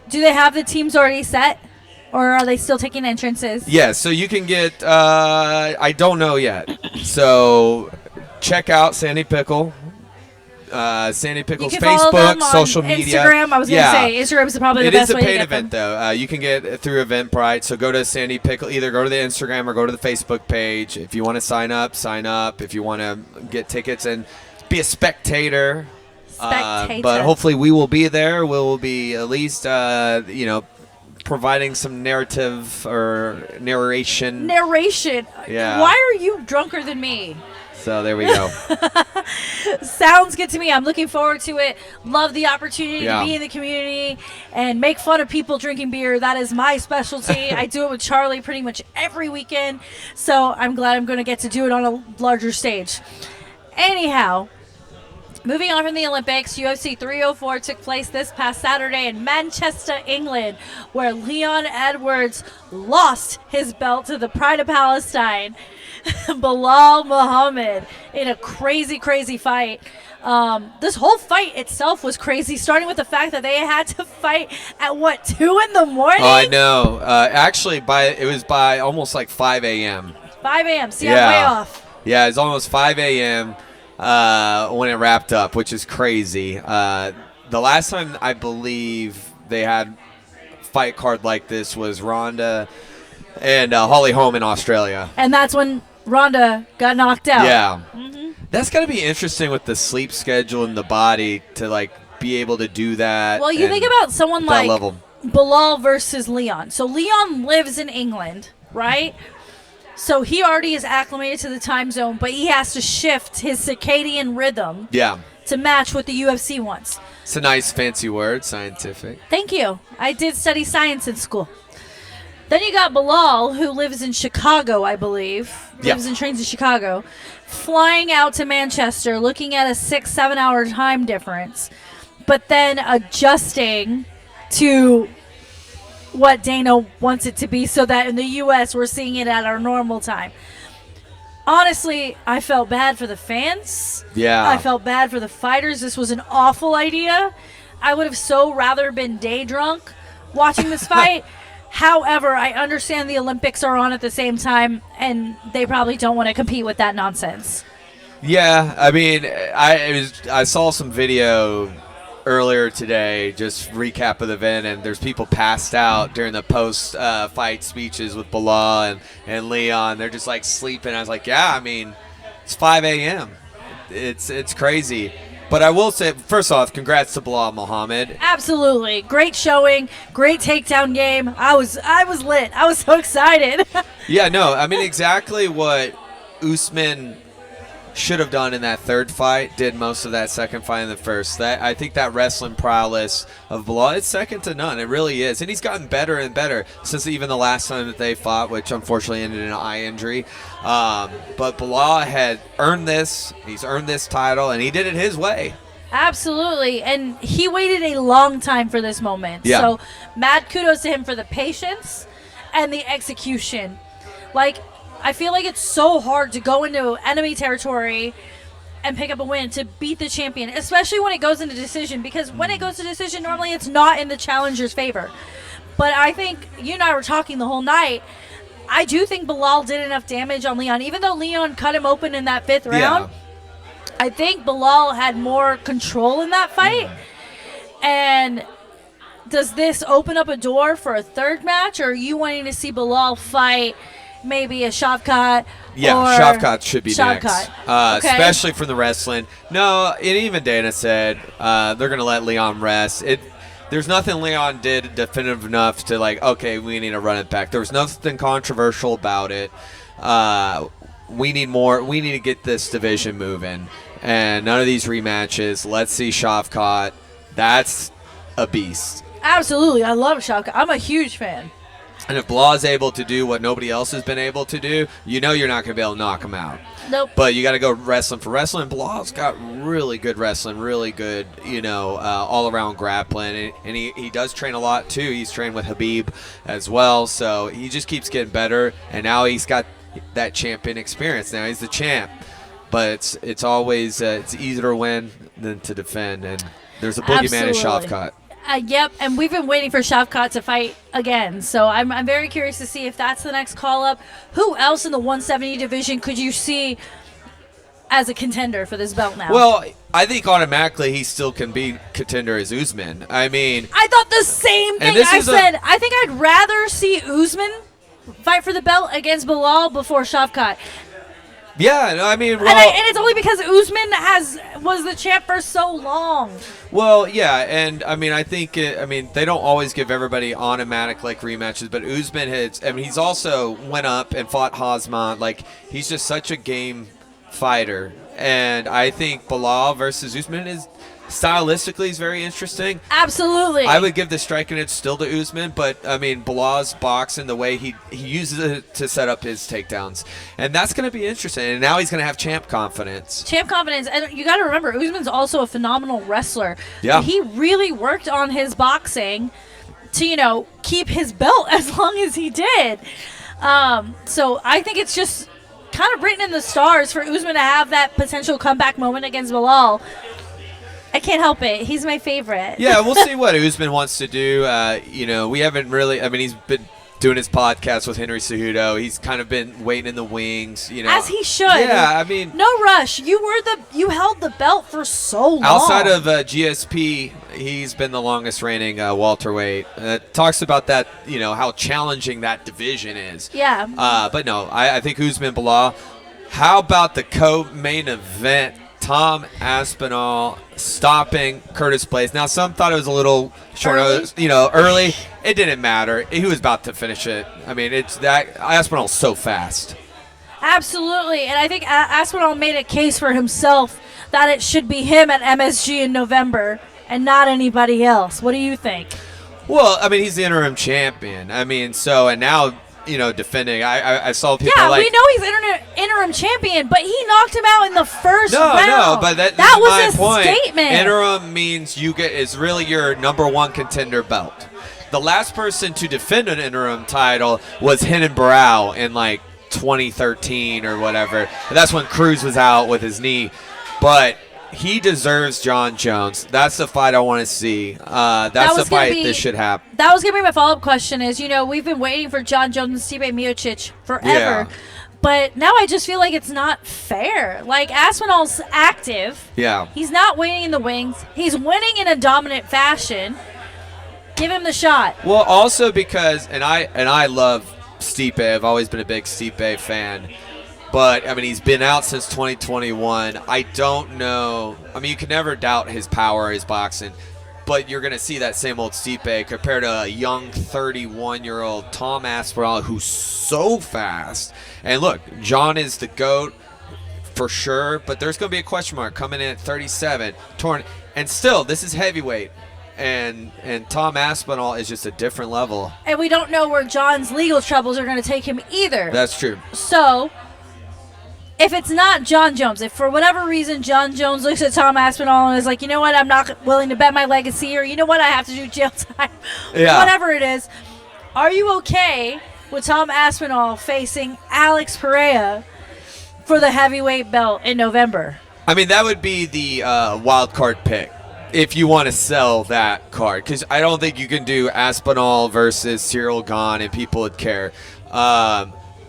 Do they have the teams already set, or are they still taking entrances? Yeah, so you can get. I don't know yet. So check out Sandy Pickle. Sandy Pickle's Facebook, social media. Instagram. I was going to say Instagram is probably the best way to get It is a paid event, though. You can get it through Eventbrite. So go to Sandy Pickle. Either go to the Instagram or go to the Facebook page. If you want to sign up, sign up. If you want to get tickets and be a spectator. But hopefully we will be there. We will be at least, providing some narrative or narration. Narration. Yeah. Why are you drunker than me? So there we go. Sounds good to me. I'm looking forward to it. Love the opportunity to be in the community and make fun of people drinking beer. That is my specialty. I do it with Charlie pretty much every weekend. So I'm glad I'm going to get to do it on a larger stage. Anyhow, moving on from the Olympics, UFC 304 took place this past Saturday in Manchester, England, where Leon Edwards lost his belt to the Pride of Palestine, Bilal Muhammad, in a crazy, crazy fight. This whole fight itself was crazy, starting with the fact that they had to fight at, 2 in the morning? Oh, I know. Actually, it was by almost 5 a.m. 5 a.m. See, I'm way off. Yeah, it's almost 5 a.m. When it wrapped up, which is crazy. The last time I believe they had a fight card like this was Ronda and Holly Holm in Australia. And that's when Ronda got knocked out. Yeah. Mm-hmm. That's got to be interesting with the sleep schedule and the body to be able to do that. Well, you think about someone like Bilal versus Leon. So Leon lives in England, right? So he already is acclimated to the time zone, but he has to shift his circadian rhythm to match what the UFC wants. It's a nice fancy word, scientific. Thank you. I did study science in school. Then you got Bilal, who lives in Chicago, I believe. Lives and trains in Chicago. Flying out to Manchester, looking at a 6-7 hour time difference. But then adjusting to what Dana wants it to be so that in the U.S. we're seeing it at our normal time. Honestly, I felt bad for the fans. Yeah. I felt bad for the fighters. This was an awful idea. I would have so rather been day drunk watching this fight. However, I understand the Olympics are on at the same time, and they probably don't want to compete with that nonsense. Yeah, I mean, I saw some video earlier today, just recap of the event, and there's people passed out during the post-fight speeches with Bilal and Leon. They're just like sleeping. I was like, yeah, I mean, it's 5 a.m. It's crazy. But I will say, first off, congrats to Bilal Muhammad. Absolutely. Great showing. Great takedown game. I was lit. I was so excited. Yeah, no, I mean, exactly what Usman should have done in that third fight, did most of that second fight in the first. I think that wrestling prowess of Bilal, it's second to none. It really is. And he's gotten better and better since even the last time that they fought, which unfortunately ended in an eye injury. But Bilal had earned this. He's earned this title, and he did it his way. Absolutely. And he waited a long time for this moment. Yeah. So mad kudos to him for the patience and the execution. Like, I feel like it's so hard to go into enemy territory and pick up a win to beat the champion, especially when it goes into decision, because when it goes to decision, normally it's not in the challenger's favor. But I think you and I were talking the whole night. I do think Bilal did enough damage on Leon, even though Leon cut him open in that fifth round. I think Bilal had more control in that fight. And does this open up a door for a third match, or are you wanting to see Bilal fight maybe a Shavkat? Yeah, Shavkat should be Shavkat. next, Okay. especially from the wrestling. No, and even Dana said they're going to let Leon rest. There's nothing Leon did definitive enough to like, okay, we need to run it back. There was nothing controversial about it. We need more. We need to get this division moving. And none of these rematches. Let's see Shavkat. That's a beast. Absolutely. I love Shavkat. I'm a huge fan. And if Bilal's able to do what nobody else has been able to do, you know you're not going to be able to knock him out. Nope. But you got to go wrestling for wrestling. Bilal's got really good wrestling, really good, all-around grappling. And he does train a lot, too. He's trained with Habib as well. So he just keeps getting better. And now he's got that champion experience. Now he's the champ. But it's always it's easier to win than to defend. And there's a boogeyman in Shavkat. Yep, and we've been waiting for Shavkat to fight again. So I'm very curious to see if that's the next call-up. Who else in the 170 division could you see as a contender for this belt now? Well, I think automatically he still can be contender as Usman. I mean, I thought the same thing. I said, I think I'd rather see Usman fight for the belt against Bilal before Shavkat. Yeah, no, I mean, well, and it's only because Usman was the champ for so long. Well, yeah, and I mean, I think they don't always give everybody automatic like rematches, but Usman he's also went up and fought Hazmat. Like, he's just such a game fighter, and I think Bilal versus Usman is stylistically is very interesting. Absolutely. I would give the striking edge still to Usman, but I mean, Bilal's boxing, the way he uses it to set up his takedowns, and that's going to be interesting. And now he's going to have champ confidence. And you got to remember, Usman's also a phenomenal wrestler. Yeah. He really worked on his boxing to keep his belt as long as he did. So I think it's just kind of written in the stars for Usman to have that potential comeback moment against Bilal. I can't help it. He's my favorite. Yeah, we'll see what Usman wants to do. We haven't really. I mean, he's been doing his podcast with Henry Cejudo. He's kind of been waiting in the wings. As he should. Yeah, I mean, no rush. You held the belt for so long. Outside of GSP, he's been the longest reigning welterweight. Talks about that. How challenging that division is. Yeah. But no, I think Usman Bilal. How about the co-main event? Tom Aspinall stopping Curtis Blaze. Now, some thought it was a little short, early. It didn't matter. He was about to finish it. I mean, it's that Aspinall's so fast. Absolutely, and I think Aspinall made a case for himself that it should be him at MSG in November and not anybody else. What do you think? Well, I mean, he's the interim champion. I mean, and now, defending. I saw people we know he's interim champion, but he knocked him out in the first round. No, but that was my point. Statement. Interim means is really your number one contender belt. The last person to defend an interim title was Renan Barão in 2013 or whatever. That's when Cruz was out with his knee. But he deserves Jon Jones. That's the fight I want to see. That's the fight this should happen. That was going to be my follow-up question is, we've been waiting for Jon Jones and Stipe Miocic forever. Yeah. But now I just feel like it's not fair. Aspinall's active. Yeah. He's not waiting in the wings. He's winning in a dominant fashion. Give him the shot. Well, also because, and I love Stipe. I've always been a big Stipe fan. But, I mean, he's been out since 2021. I don't know. I mean, you can never doubt his power, his boxing. But you're going to see that same old Stipe compared to a young 31-year-old Tom Aspinall who's so fast. And, look, Jon is the GOAT for sure. But there's going to be a question mark coming in at 37. Torn. And still, this is heavyweight. And Tom Aspinall is just a different level. And we don't know where Jon's legal troubles are going to take him either. That's true. So, if it's not Jon Jones, if for whatever reason Jon Jones looks at Tom Aspinall and is like, you know what, I'm not willing to bet my legacy, or you know what, I have to do jail time, whatever it is, are you okay with Tom Aspinall facing Alex Pereira for the heavyweight belt in November? I mean, that would be the wild card pick. If you want to sell that card, because I don't think you can do Aspinall versus Cyril Gane and people would care.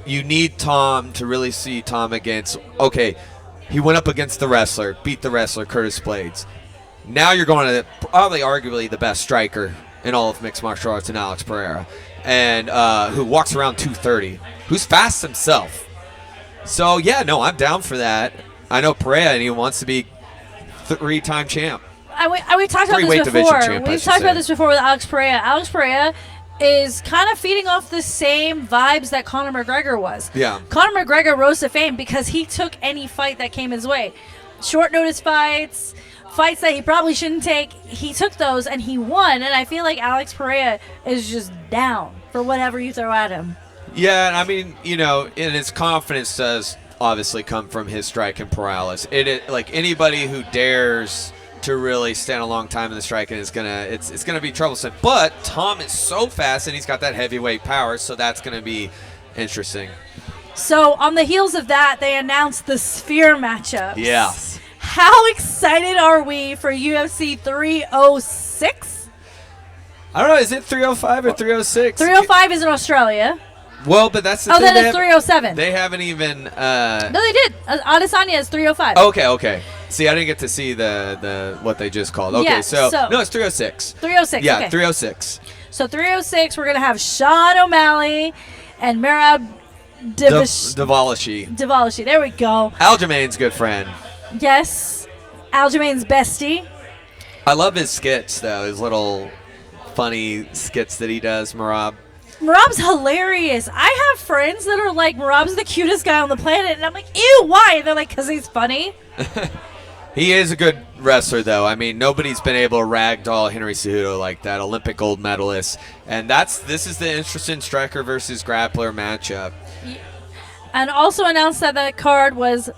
You need Tom to really see Tom against. Okay, he went up against the wrestler, beat the wrestler, Curtis Blades. Now you're going to probably arguably the best striker in all of mixed martial arts in Alex Pereira, and who walks around 230, who's fast himself. So yeah, no, I'm down for that. I know Pereira, and he wants to be 3-time champ. We've talked about this before. We've talked about this before with Alex Pereira. Alex Pereira is kind of feeding off the same vibes that Conor McGregor was. Yeah. Conor McGregor rose to fame because he took any fight that came his way. Short notice fights that he probably shouldn't take. He took those and he won. And I feel like Alex Pereira is just down for whatever you throw at him. Yeah, and I mean, and his confidence does obviously come from his striking prowess. Like anybody who dares to really stand a long time in the striking is it's gonna be troublesome. But Tom is so fast and he's got that heavyweight power, so that's gonna be interesting. So on the heels of that, they announced the Sphere matchups. Yeah. How excited are we for UFC 306? I don't know. Is it 305 or 306? 305 is in Australia. Well, but that's the thing. Oh, then it's 307. They haven't even. No, they did. Adesanya is 305. Okay. See, I didn't get to see the what they just called. Okay, yeah, so no, it's 306. 306. Yeah, okay. 306. So 306, we're gonna have Sean O'Malley and Merab Dvalishvili. There we go. Aljamain's good friend. Yes, Aljamain's bestie. I love his skits though. His little funny skits that he does, Merab. Merab's hilarious. I have friends that are like, Merab's the cutest guy on the planet. And I'm like, ew, why? And they're like, because he's funny. He is a good wrestler, though. I mean, nobody's been able to ragdoll Henry Cejudo like that, Olympic gold medalist. And this is the interesting striker versus grappler matchup. And also announced that card was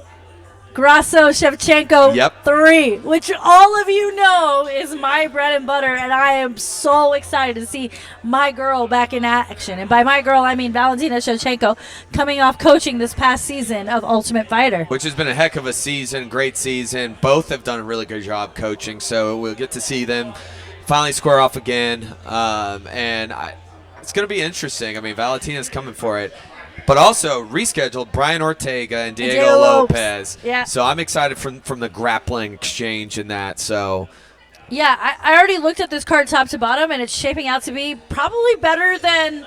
Grasso Shevchenko 3, which all of you know is my bread and butter, and I am so excited to see my girl back in action. And by my girl, I mean Valentina Shevchenko, coming off coaching this past season of Ultimate Fighter. Which has been a heck of a season, great season. Both have done a really good job coaching, so we'll get to see them finally square off again. It's going to be interesting. I mean, Valentina's coming for it. But also rescheduled Brian Ortega and Diego Lopez. Yeah. So I'm excited from the grappling exchange in that. So yeah, I already looked at this card top to bottom, and it's shaping out to be probably better than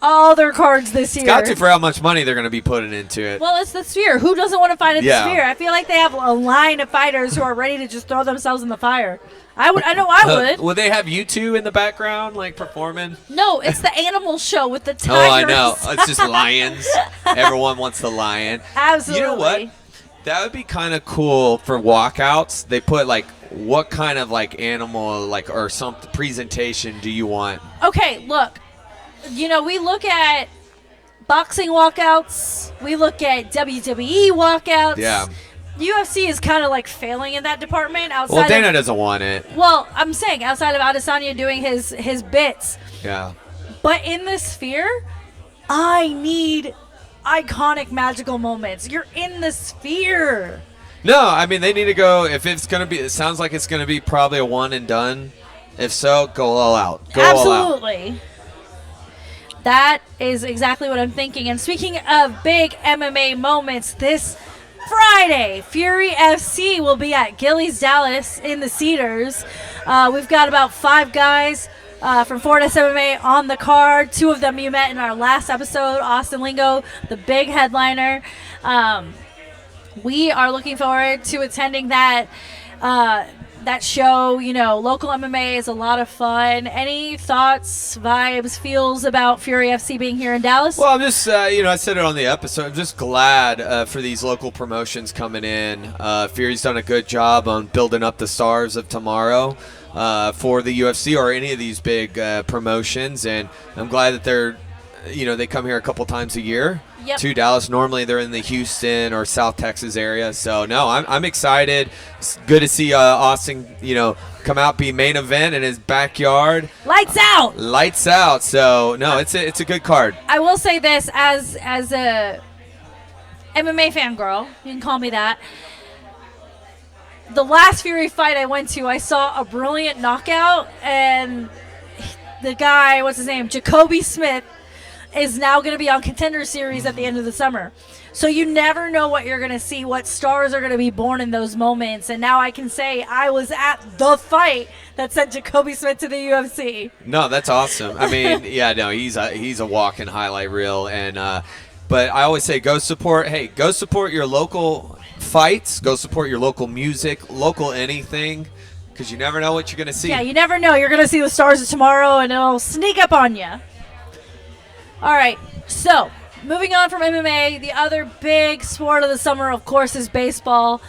all their cards this year. It's got to for how much money they're going to be putting into it. Well, it's the Sphere. Who doesn't want to fight at the Sphere? I feel like they have a line of fighters who are ready to just throw themselves in the fire. I know I would. Would they have you two in the background, like, performing? No, it's the animal show with the tigers. Oh, I know. It's just lions. Everyone wants the lion. Absolutely. You know what? That would be kind of cool for walkouts. They put, like, what kind of like animal or some presentation do you want? Okay, look. We look at boxing walkouts. We look at WWE walkouts. Yeah. UFC is kind of like failing in that department. Well, Dana doesn't want it. Well, I'm saying outside of Adesanya doing his bits. Yeah. But in this sphere, I need iconic magical moments. You're in the sphere. No, I mean, they need to go. If it's going to be, it sounds like it's going to be probably a one and done. If so, go all out. Go Absolutely. All out. That is exactly what I'm thinking. And speaking of big MMA moments, this Friday, Fury FC will be at Gillies Dallas in the Cedars. We've got about 5 guys from Fortis MMA on the card. 2 of them you met in our last episode, Austin Lingo, the big headliner. We are looking forward to attending that show. Local MMA is a lot of fun. Any thoughts, vibes, feels about Fury FC being here in Dallas? Well, I'm just, I said it on the episode. I'm just glad for these local promotions coming in. Fury's done a good job on building up the stars of tomorrow for the UFC or any of these big promotions, and I'm glad that they're, they come here a couple times a year. Yep. To Dallas. Normally they're in the Houston or South Texas area. So, no, I'm excited. It's good to see Austin, come out, be main event in his backyard. Lights out. Lights out. So, no, it's a good card. I will say this as a MMA fangirl, you can call me that. The last Fury fight I went to, I saw a brilliant knockout, and the guy, what's his name, Jacoby Smith, is now going to be on Contender Series at the end of the summer. So you never know what you're going to see, what stars are going to be born in those moments. And now I can say I was at the fight that sent Jacoby Smith to the UFC. No, that's awesome. I mean, yeah, no, he's a walking highlight reel. And but I always say go support your local fights, go support your local music, local anything, because you never know what you're going to see. Yeah, you never know. You're going to see the stars of tomorrow, and it'll sneak up on you. All right, so moving on from MMA, the other big sport of the summer, of course, is baseball.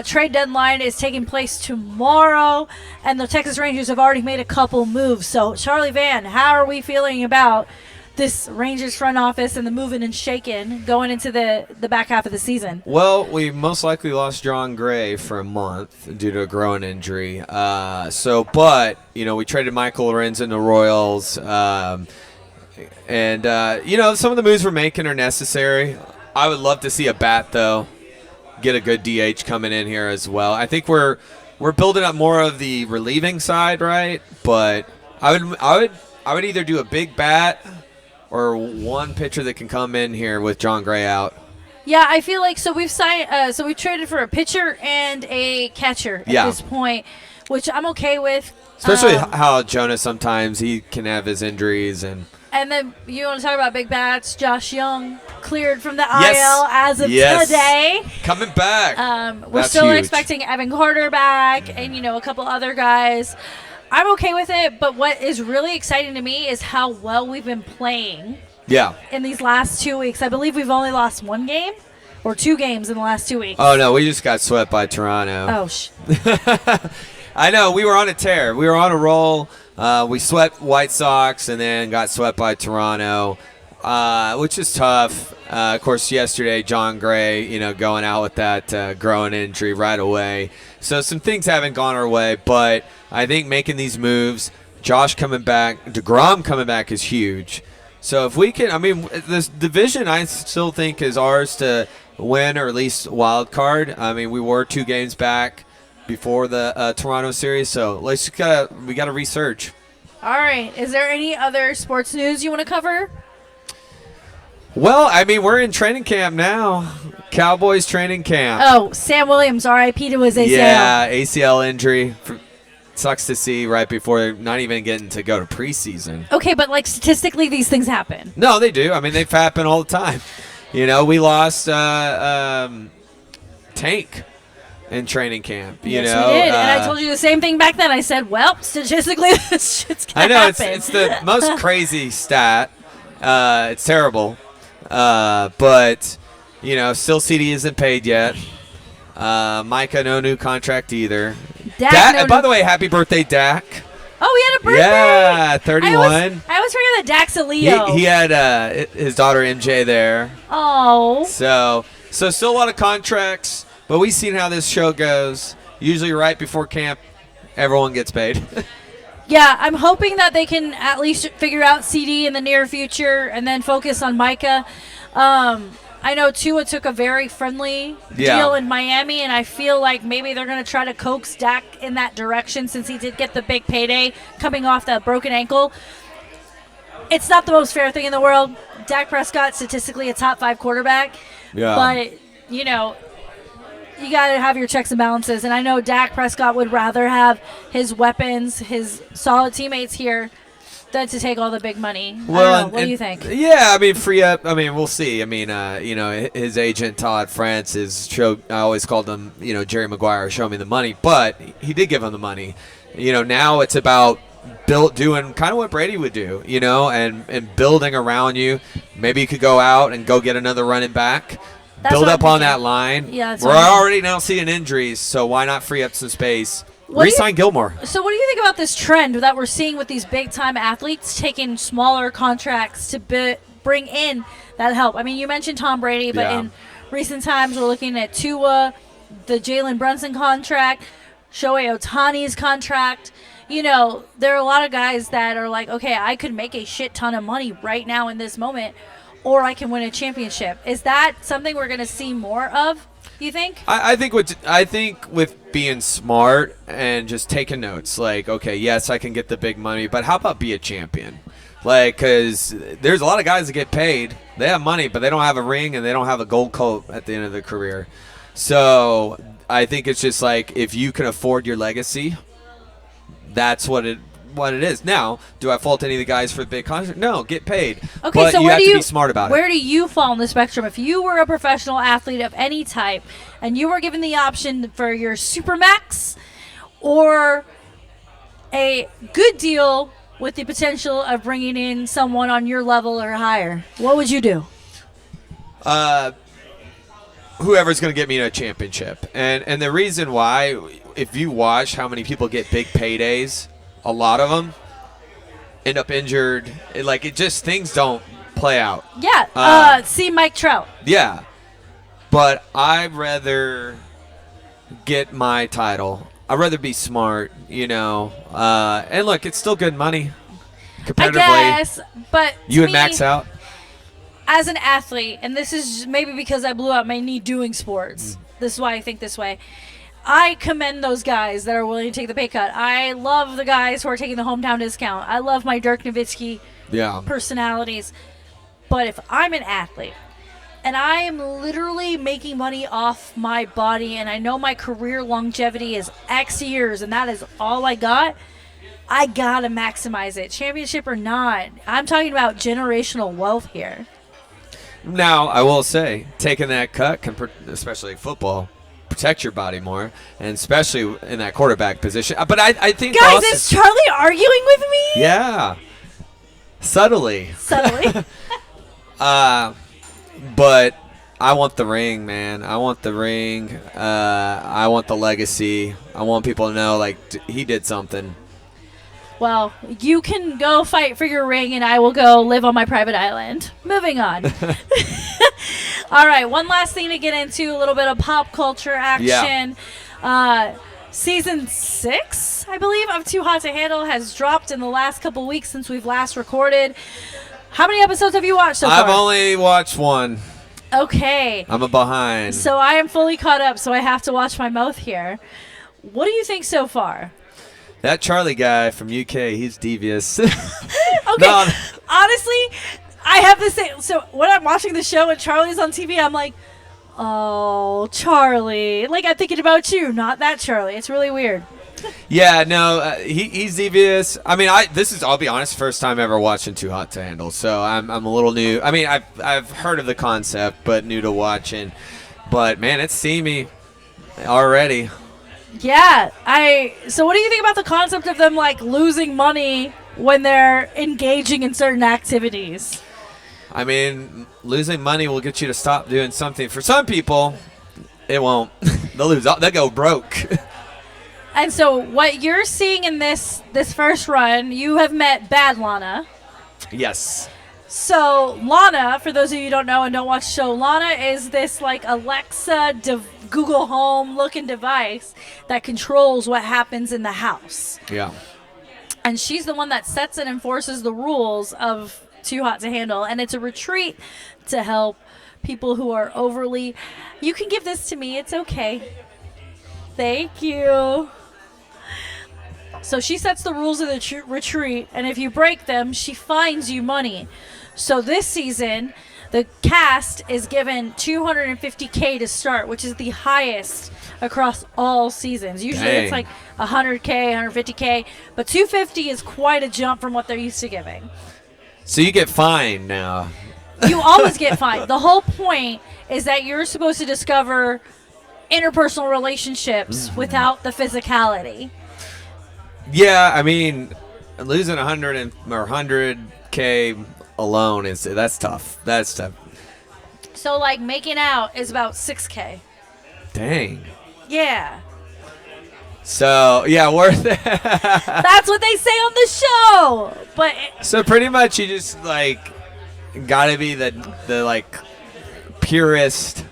Trade deadline is taking place tomorrow, and the Texas Rangers have already made a couple moves. So, Charlie Van, how are we feeling about this Rangers front office and the moving and shaking going into the back half of the season? Well, we most likely lost John Gray for a month due to a groin injury. But we traded Michael Lorenzen to Royals. And, some of the moves we're making are necessary. I would love to see a bat, though. Get a good DH coming in here as well. I think we're building up more of the relieving side, right? But I would either do a big bat or one pitcher that can come in here with John Gray out. Yeah, I feel like we've signed. So we've traded for a pitcher and a catcher at this point, which I'm okay with. Especially how Jonas sometimes he can have his injuries and. And then you want to talk about big bats? Josh Young cleared from the IL as of today. Coming back. We're still expecting Evan Carter back and, a couple other guys. I'm okay with it, but what is really exciting to me is how well we've been playing in these last 2 weeks. I believe we've only lost 1 game or 2 games in the last 2 weeks. Oh, no, we just got swept by Toronto. Oh, I know. We were on a tear. We were on a roll. We swept White Sox and then got swept by Toronto, which is tough. Of course, yesterday, John Gray, going out with that groin injury right away. So some things haven't gone our way, but I think making these moves, Josh coming back, DeGrom coming back is huge. So if we can, this division I still think is ours to win or at least wild card. We were 2 games back before the Toronto series, so we got to research. All right. Is there any other sports news you want to cover? Well, we're in training camp now. Cowboys training camp. Oh, Sam Williams, R.I.P. to his ACL. Yeah, ACL injury. Sucks to see right before not even getting to go to preseason. Okay, but statistically, these things happen. No, they do. They've happened all the time. We lost Tank in training camp. Yes, we did. And I told you the same thing back then. I said, well, statistically, this shit's going to happen. It's the most crazy stat. It's terrible. But, still CD isn't paid yet. Micah, no new contract either. Dak By the way, happy birthday, Dak. Oh, he had a birthday. Yeah, 31. I always forget that Dak's a Leo. He had his daughter MJ there. Oh. So still a lot of contracts, but we've seen how this show goes. Usually right before camp, everyone gets paid. Yeah, I'm hoping that they can at least figure out CD in the near future and then focus on Micah. I know Tua took a very friendly deal in Miami, and I feel like maybe they're going to try to coax Dak in that direction since he did get the big payday coming off that broken ankle. It's not the most fair thing in the world. Dak Prescott, statistically a top 5 quarterback. Yeah. But, you know, you got to have your checks and balances. And I know Dak Prescott would rather have his weapons, his solid teammates here than to take all the big money. Well, I don't know. What do you think? Yeah, I mean, free up. I mean, we'll see. I mean, his agent Todd France I always called him, Jerry Maguire, show me the money, but he did give him the money. Now it's about doing kind of what Brady would do, and building around you. Maybe you could go out and go get another running back. Build up on that line. Yeah, we're already now seeing injuries, so why not free up some space? Re-sign Gilmore. So what do you think about this trend that we're seeing with these big-time athletes taking smaller contracts to bring in that help? I mean, you mentioned Tom Brady, but in recent times we're looking at Tua, the Jalen Brunson contract, Shohei Ohtani's contract. There are a lot of guys that are like, okay, I could make a shit ton of money right now in this moment, or I can win a championship. Is that something we're going to see more of? You think? I think with being smart and just taking notes, like, okay, yes, I can get the big money, but how about be a champion? Like, because there's a lot of guys that get paid. They have money, but they don't have a ring and they don't have a gold coat at the end of their career. So I think it's just like, if you can afford your legacy, that's what it is. Now, do I fault any of the guys for the big contract? No, get paid. Okay, but so you have to be smart about it. Where do you fall on the spectrum? If you were a professional athlete of any type and you were given the option for your Supermax or a good deal with the potential of bringing in someone on your level or higher, what would you do? Whoever's going to get me to a championship. And the reason why, if you watch how many people get big paydays, a lot of them end up injured. Things don't play out. Yeah. See Mike Trout. Yeah. But I'd rather get my title. I'd rather be smart, And look, it's still good money. Competitively. I guess, but you would max out. As an athlete, and this is maybe because I blew out my knee doing sports. This is why I think this way. I commend those guys that are willing to take the pay cut. I love the guys who are taking the hometown discount. I love my Dirk Nowitzki personalities. But if I'm an athlete and I am literally making money off my body and I know my career longevity is X years and that is all I got to maximize it. Championship or not. I'm talking about generational wealth here. Now, I will say, taking that cut, especially football, protect your body more, and especially in that quarterback position. But I think guys, is Charlie arguing with me? Yeah, subtly. But I want the ring, man. I want the ring. I want the legacy. I want people to know, like, he did something. Well, you can go fight for your ring, and I will go live on my private island. Moving on. All right, one last thing to get into, a little bit of pop culture action. Yeah. Season 6, I believe, of Too Hot to Handle has dropped in the last couple weeks since we've last recorded. How many episodes have you watched so far? I've only watched one. Okay. I'm behind. So I am fully caught up, so I have to watch my mouth here. What do you think so far? That Charlie guy from UK, he's devious. Okay. No. Honestly, I have the same. So when I'm watching the show and Charlie's on TV, I'm like, oh, Charlie. Like, I'm thinking about you, not that Charlie. It's really weird. Yeah, no, he's devious. I mean, I'll be honest, first time ever watching Too Hot to Handle, so I'm a little new. I mean, I've heard of the concept, but new to watching. But man, it's steamy already. Yeah, so what do you think about the concept of them, like, losing money when they're engaging in certain activities? I mean, losing money will get you to stop doing something. For some people, it won't. They'll go broke. And so what you're seeing in this first run, you have met Bad Lana. Yes. So Lana, for those of you who don't know and don't watch the show, Lana is this like Alexa, Google Home looking device that controls what happens in the house. Yeah. And she's the one that sets and enforces the rules of Too Hot to Handle. And it's a retreat to help people who are overly... You can give this to me. It's okay. Thank you. So she sets the rules of the retreat, and if you break them, she fines you money. So this season, the cast is given $250K to start, which is the highest across all seasons. Usually it's like $100K, $150K, but $250 is quite a jump from what they're used to giving. So you get fined now. You always get fined. The whole point is that you're supposed to discover interpersonal relationships without the physicality. Yeah, I mean, losing 100K alone that's tough. That's tough. So like making out is about $6K. Dang. Yeah. So yeah, worth it. That's what they say on the show. But so pretty much you just like gotta be the like purest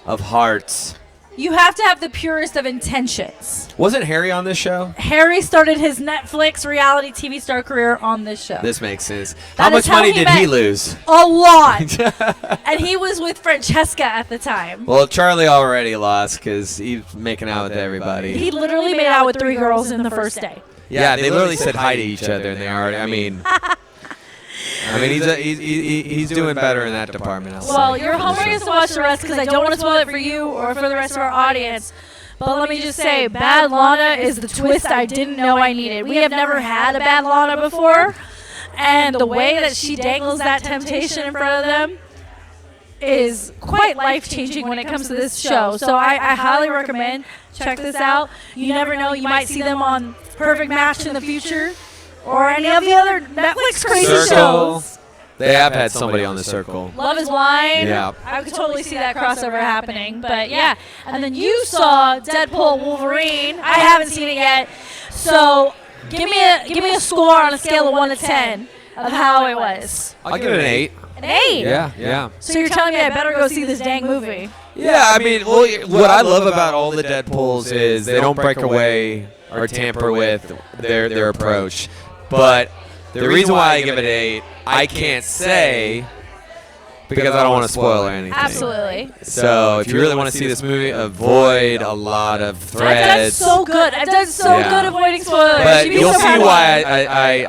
of hearts. You have to have the purest of intentions. Wasn't Harry on this show? Harry started his Netflix reality TV star career on this show. This makes sense. How much money did he lose? A lot. And he was with Francesca at the time. Well, Charlie already lost because he's making out with everybody. He literally made out with 3 girls in the first day. Yeah, they literally said hi to each other, and they already. I mean, he's doing better in that department. Well, your homework is to watch the rest because I don't want to spoil it for you or for the rest of our audience. But let me just say, Bad Lana is the twist I didn't know I needed. We have never had a Bad Lana before, and the way that she dangles that temptation in front of them is quite life-changing when it comes to this show. So I highly recommend check this out. You never know, you might see them on Perfect Match in the future. Or any of the other Netflix crazy shows. They have had somebody on The Circle. Love is Blind. Yeah. I could totally see that crossover happening. But yeah. And then you saw Deadpool Wolverine. I haven't seen it yet. So give me a score on a scale of 1 to 10 of how it was. I'll give it an 8. An 8? Yeah. So you're telling me I better go see this dang movie? Yeah, I mean, well, what I love about all the Deadpools is they don't break away or tamper with their approach. But the reason why I give it an 8, I can't say because I don't want to spoil anything. Absolutely. So if you really want to see this movie, avoid a lot of threads. I've done so good. I've done so good avoiding spoilers. But you'll see why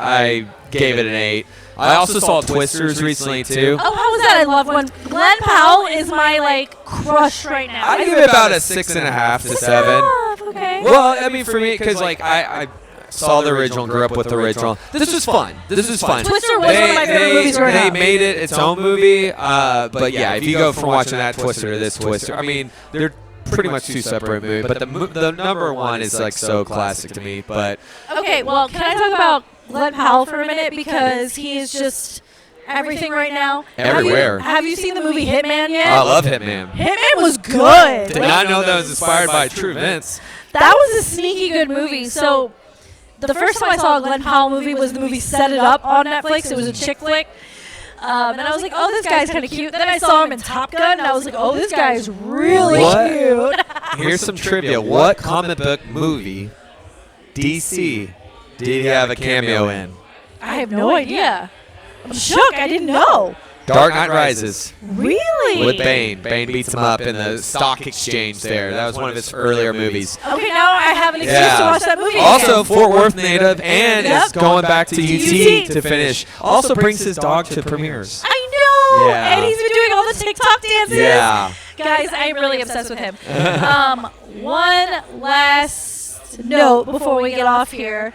I gave it an 8. I also saw Twisters recently too. Oh, how was that? I love one. Glenn Powell is my like crush right now. I give it about a 6.5 to 7. Okay. Well, I mean for me, because like I saw the original, grew up with the original. This was fun. Twister was one of my favorite movies right now. They made it its own movie, but yeah, if you go from watching that Twister to this Twister, I mean, they're pretty much 2 separate movies. But the number one is like so classic to me. But okay, well, can I talk about Glenn Powell for a minute because he is just everything right now. Everywhere. Have you seen the movie Hitman yet? I love Hitman. Hitman was good. Did not know that was inspired by true events. That was a sneaky good movie. So the first time I saw a Glenn Powell movie was the movie Set It Up on Netflix. It was a chick flick. And I was like, oh, this guy's kind of cute. Then I saw him in Top Gun, and I was like, oh, this guy's really cute. Here's some trivia. What comic book movie, DC, did he have a cameo in? I have no idea. I'm shook. I didn't know. Dark Knight Rises. Really? With Bane. Bane beats him up in the stock exchange there. That was one of his earlier movies. Okay, now I have an excuse to watch that movie Also, again. Fort Worth native and is going back to UT to finish. Also brings his dog to premieres. I know! Yeah. And he's been doing all the TikTok dances. Yeah. Guys, I'm really obsessed with him. One last note before we get off here.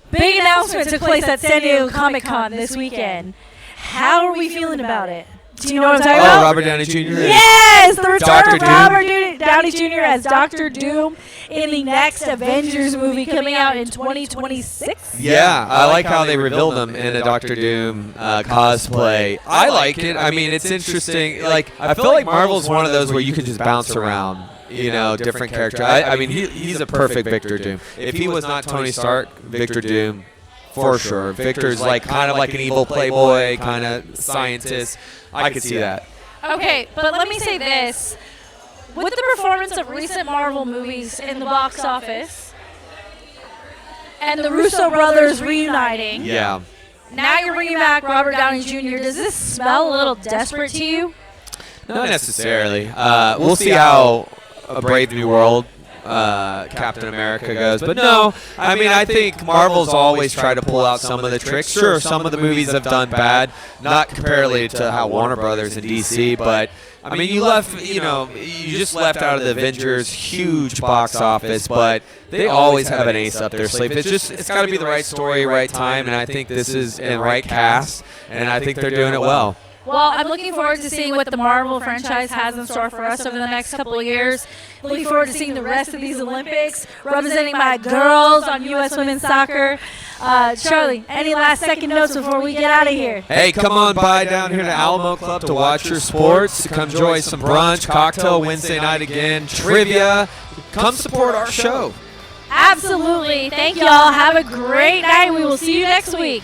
Big announcement took place at San Diego Comic-Con this weekend. How are we feeling about it? Do you know what I'm talking about? Robert Downey Jr. Yes! The return of Robert Downey Jr. as Dr. Doom in the next Avengers movie coming out in 2026. Yeah, I like how they revealed him in a Dr. Doom cosplay. I like it. I mean, it's interesting. Like, I feel like Marvel's one of those where you can just bounce around different character. I mean, he's a perfect Victor Doom. If he was not Tony Stark, Victor Doom, for sure. Victor's like kind of like an evil playboy, kind of scientist. I could see that. Okay, but let me say this. With the performance of recent Marvel movies in the box office and the Russo brothers reuniting, now you're bringing back Robert Downey Jr., does this smell a little desperate to you? Not necessarily. We'll see how A Brave New World Captain America goes. But no, I mean, I think Marvel's always tried to pull out some of the tricks. Sure, some of the movies have done bad, not comparatively to how Warner Brothers and DC, but I mean, you just left out of the Avengers huge box office, but they always have an ace up their sleeve. It's got to be the right story, right time, and I think this is in right cast, and I think they're doing it well. Well, I'm looking forward to seeing what the Marvel franchise has in store for us over the next couple of years. Looking forward to seeing the rest of these Olympics, representing my girls on U.S. women's soccer. Charlie, any last second notes before we get out of here? Hey, come on by down here to Alamo Club to watch your sports. Come enjoy some brunch, cocktail Wednesday night again, trivia. Come support our show. Absolutely. Thank y'all. Have a great night. We will see you next week.